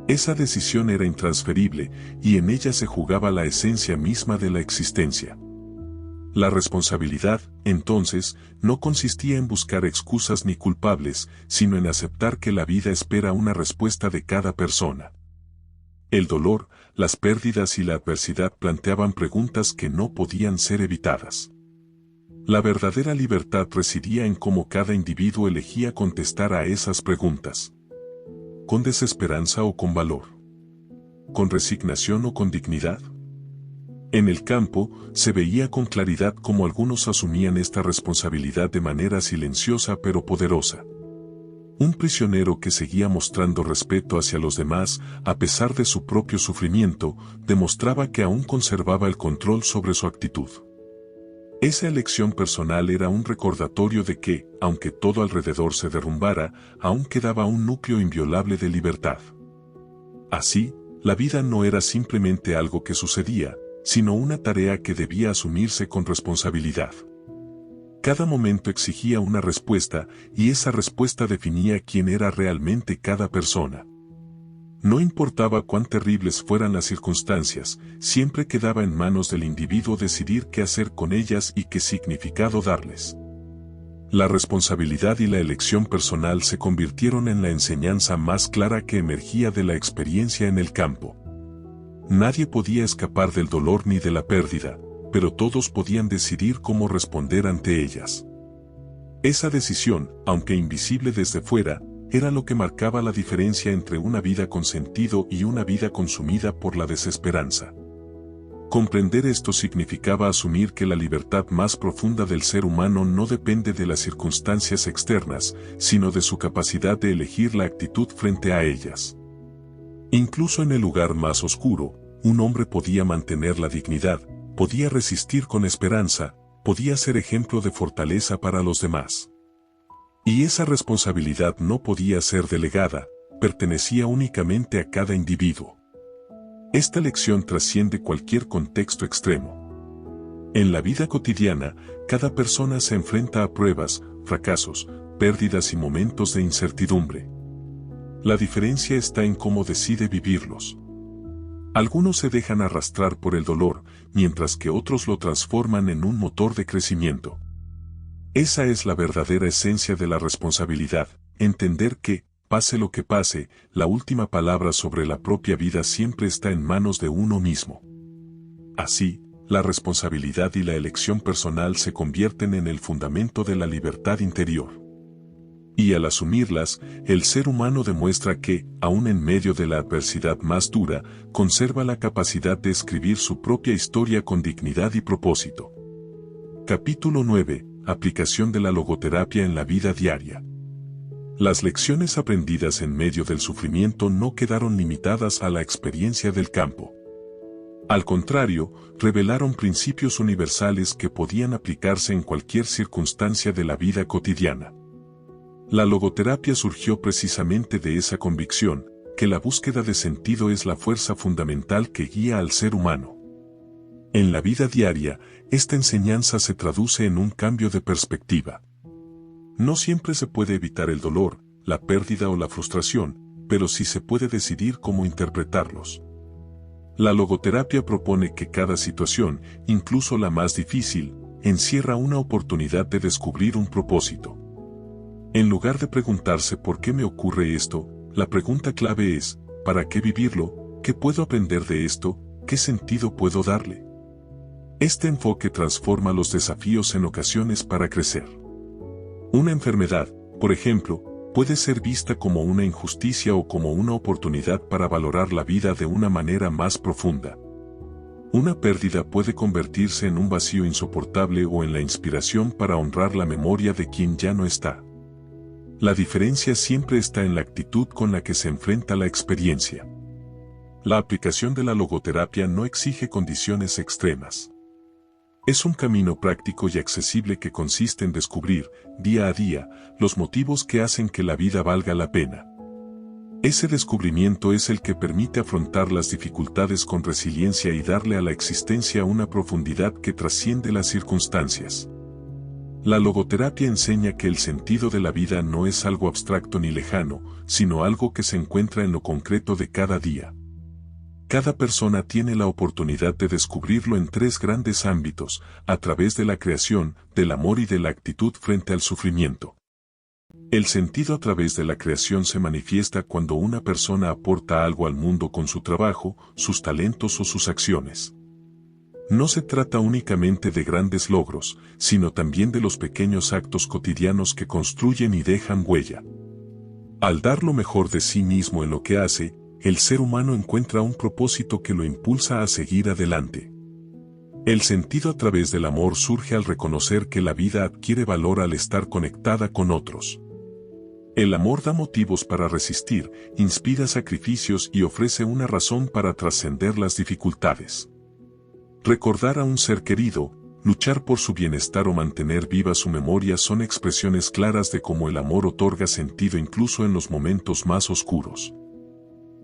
Esa decisión era intransferible, y en ella se jugaba la esencia misma de la existencia. La responsabilidad, entonces, no consistía en buscar excusas ni culpables, sino en aceptar que la vida espera una respuesta de cada persona. El dolor, las pérdidas y la adversidad planteaban preguntas que no podían ser evitadas. La verdadera libertad residía en cómo cada individuo elegía contestar a esas preguntas. ¿Con desesperanza o con valor? ¿Con resignación o con dignidad? En el campo, se veía con claridad cómo algunos asumían esta responsabilidad de manera silenciosa pero poderosa. Un prisionero que seguía mostrando respeto hacia los demás, a pesar de su propio sufrimiento, demostraba que aún conservaba el control sobre su actitud. Esa elección personal era un recordatorio de que, aunque todo alrededor se derrumbara, aún quedaba un núcleo inviolable de libertad. Así, la vida no era simplemente algo que sucedía, sino una tarea que debía asumirse con responsabilidad. Cada momento exigía una respuesta, y esa respuesta definía quién era realmente cada persona. No importaba cuán terribles fueran las circunstancias, siempre quedaba en manos del individuo decidir qué hacer con ellas y qué significado darles. La responsabilidad y la elección personal se convirtieron en la enseñanza más clara que emergía de la experiencia en el campo. Nadie podía escapar del dolor ni de la pérdida, pero todos podían decidir cómo responder ante ellas. Esa decisión, aunque invisible desde fuera, era lo que marcaba la diferencia entre una vida con sentido y una vida consumida por la desesperanza. Comprender esto significaba asumir que la libertad más profunda del ser humano no depende de las circunstancias externas, sino de su capacidad de elegir la actitud frente a ellas. Incluso en el lugar más oscuro, un hombre podía mantener la dignidad, podía resistir con esperanza, podía ser ejemplo de fortaleza para los demás. Y esa responsabilidad no podía ser delegada, pertenecía únicamente a cada individuo. Esta lección trasciende cualquier contexto extremo. En la vida cotidiana, cada persona se enfrenta a pruebas, fracasos, pérdidas y momentos de incertidumbre. La diferencia está en cómo decide vivirlos. Algunos se dejan arrastrar por el dolor, mientras que otros lo transforman en un motor de crecimiento. Esa es la verdadera esencia de la responsabilidad, entender que, pase lo que pase, la última palabra sobre la propia vida siempre está en manos de uno mismo. Así, la responsabilidad y la elección personal se convierten en el fundamento de la libertad interior. Y al asumirlas, el ser humano demuestra que, aun en medio de la adversidad más dura, conserva la capacidad de escribir su propia historia con dignidad y propósito. Capítulo 9. Aplicación de la logoterapia en la vida diaria. Las lecciones aprendidas en medio del sufrimiento no quedaron limitadas a la experiencia del campo. Al contrario, revelaron principios universales que podían aplicarse en cualquier circunstancia de la vida cotidiana. La logoterapia surgió precisamente de esa convicción, que la búsqueda de sentido es la fuerza fundamental que guía al ser humano. En la vida diaria, esta enseñanza se traduce en un cambio de perspectiva. No siempre se puede evitar el dolor, la pérdida o la frustración, pero sí se puede decidir cómo interpretarlos. La logoterapia propone que cada situación, incluso la más difícil, encierra una oportunidad de descubrir un propósito. En lugar de preguntarse ¿por qué me ocurre esto?, la pregunta clave es ¿para qué vivirlo? ¿Qué puedo aprender de esto? ¿Qué sentido puedo darle? Este enfoque transforma los desafíos en ocasiones para crecer. Una enfermedad, por ejemplo, puede ser vista como una injusticia o como una oportunidad para valorar la vida de una manera más profunda. Una pérdida puede convertirse en un vacío insoportable o en la inspiración para honrar la memoria de quien ya no está. La diferencia siempre está en la actitud con la que se enfrenta la experiencia. La aplicación de la logoterapia no exige condiciones extremas. Es un camino práctico y accesible que consiste en descubrir, día a día, los motivos que hacen que la vida valga la pena. Ese descubrimiento es el que permite afrontar las dificultades con resiliencia y darle a la existencia una profundidad que trasciende las circunstancias. La logoterapia enseña que el sentido de la vida no es algo abstracto ni lejano, sino algo que se encuentra en lo concreto de cada día. Cada persona tiene la oportunidad de descubrirlo en tres grandes ámbitos, a través de la creación, del amor y de la actitud frente al sufrimiento. El sentido a través de la creación se manifiesta cuando una persona aporta algo al mundo con su trabajo, sus talentos o sus acciones. No se trata únicamente de grandes logros, sino también de los pequeños actos cotidianos que construyen y dejan huella. Al dar lo mejor de sí mismo en lo que hace, el ser humano encuentra un propósito que lo impulsa a seguir adelante. El sentido a través del amor surge al reconocer que la vida adquiere valor al estar conectada con otros. El amor da motivos para resistir, inspira sacrificios y ofrece una razón para trascender las dificultades. Recordar a un ser querido, luchar por su bienestar o mantener viva su memoria son expresiones claras de cómo el amor otorga sentido incluso en los momentos más oscuros.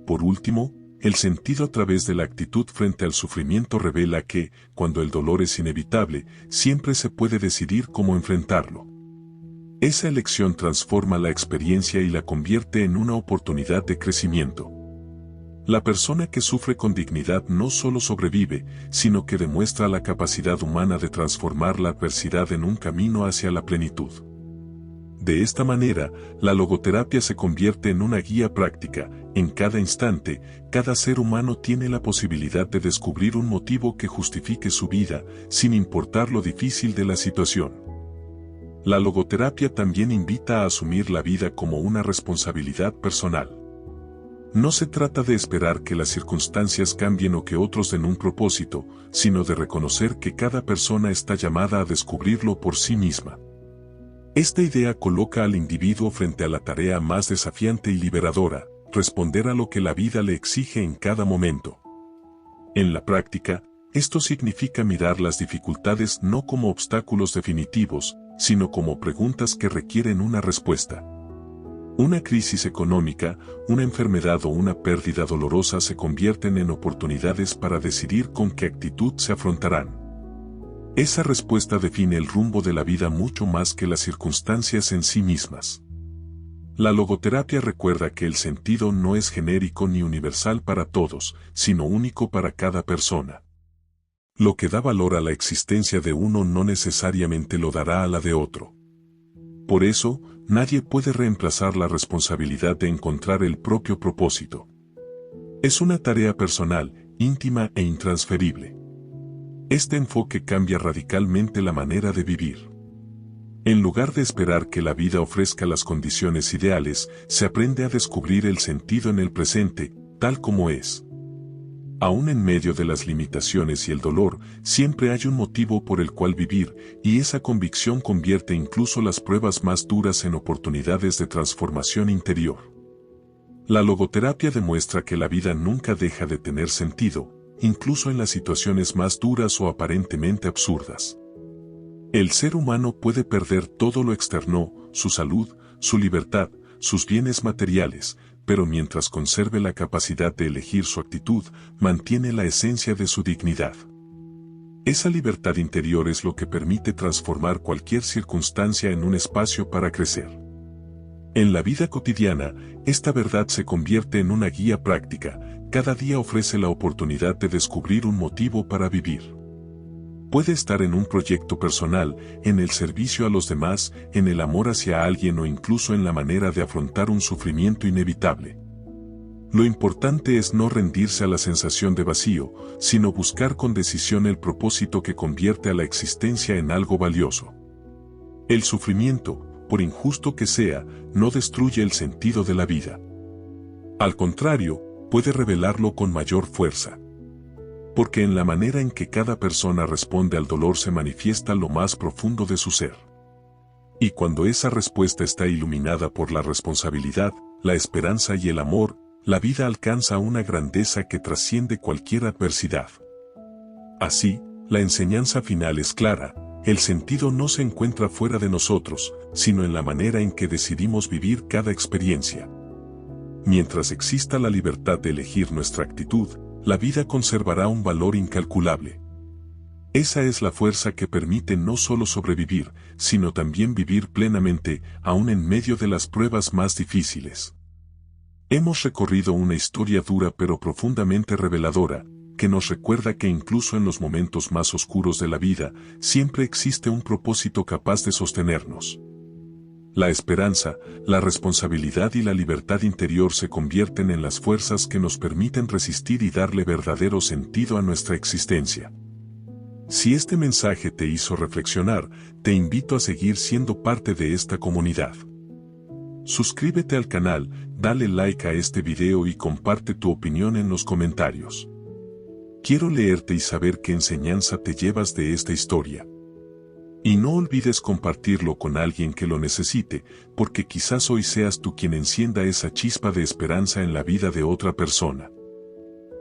Por último, el sentido a través de la actitud frente al sufrimiento revela que, cuando el dolor es inevitable, siempre se puede decidir cómo enfrentarlo. Esa elección transforma la experiencia y la convierte en una oportunidad de crecimiento. La persona que sufre con dignidad no solo sobrevive, sino que demuestra la capacidad humana de transformar la adversidad en un camino hacia la plenitud. De esta manera, la logoterapia se convierte en una guía práctica. En cada instante, cada ser humano tiene la posibilidad de descubrir un motivo que justifique su vida, sin importar lo difícil de la situación. La logoterapia también invita a asumir la vida como una responsabilidad personal. No se trata de esperar que las circunstancias cambien o que otros den un propósito, sino de reconocer que cada persona está llamada a descubrirlo por sí misma. Esta idea coloca al individuo frente a la tarea más desafiante y liberadora, responder a lo que la vida le exige en cada momento. En la práctica, esto significa mirar las dificultades no como obstáculos definitivos, sino como preguntas que requieren una respuesta. Una crisis económica, una enfermedad o una pérdida dolorosa se convierten en oportunidades para decidir con qué actitud se afrontarán. Esa respuesta define el rumbo de la vida mucho más que las circunstancias en sí mismas. La logoterapia recuerda que el sentido no es genérico ni universal para todos, sino único para cada persona. Lo que da valor a la existencia de uno no necesariamente lo dará a la de otro. Por eso, nadie puede reemplazar la responsabilidad de encontrar el propio propósito. Es una tarea personal, íntima e intransferible. Este enfoque cambia radicalmente la manera de vivir. En lugar de esperar que la vida ofrezca las condiciones ideales, se aprende a descubrir el sentido en el presente, tal como es. Aún en medio de las limitaciones y el dolor, siempre hay un motivo por el cual vivir, y esa convicción convierte incluso las pruebas más duras en oportunidades de transformación interior. La logoterapia demuestra que la vida nunca deja de tener sentido, incluso en las situaciones más duras o aparentemente absurdas. El ser humano puede perder todo lo externo, su salud, su libertad, sus bienes materiales, pero mientras conserve la capacidad de elegir su actitud, mantiene la esencia de su dignidad. Esa libertad interior es lo que permite transformar cualquier circunstancia en un espacio para crecer. En la vida cotidiana, esta verdad se convierte en una guía práctica, cada día ofrece la oportunidad de descubrir un motivo para vivir. Puede estar en un proyecto personal, en el servicio a los demás, en el amor hacia alguien o incluso en la manera de afrontar un sufrimiento inevitable. Lo importante es no rendirse a la sensación de vacío, sino buscar con decisión el propósito que convierte a la existencia en algo valioso. El sufrimiento, por injusto que sea, no destruye el sentido de la vida. Al contrario, puede revelarlo con mayor fuerza. Porque en la manera en que cada persona responde al dolor se manifiesta lo más profundo de su ser. Y cuando esa respuesta está iluminada por la responsabilidad, la esperanza y el amor, la vida alcanza una grandeza que trasciende cualquier adversidad. Así, la enseñanza final es clara, el sentido no se encuentra fuera de nosotros, sino en la manera en que decidimos vivir cada experiencia. Mientras exista la libertad de elegir nuestra actitud, la vida conservará un valor incalculable. Esa es la fuerza que permite no solo sobrevivir, sino también vivir plenamente, aún en medio de las pruebas más difíciles. Hemos recorrido una historia dura pero profundamente reveladora, que nos recuerda que incluso en los momentos más oscuros de la vida, siempre existe un propósito capaz de sostenernos. La esperanza, la responsabilidad y la libertad interior se convierten en las fuerzas que nos permiten resistir y darle verdadero sentido a nuestra existencia. Si este mensaje te hizo reflexionar, te invito a seguir siendo parte de esta comunidad. Suscríbete al canal, dale like a este video y comparte tu opinión en los comentarios. Quiero leerte y saber qué enseñanza te llevas de esta historia. Y no olvides compartirlo con alguien que lo necesite, porque quizás hoy seas tú quien encienda esa chispa de esperanza en la vida de otra persona.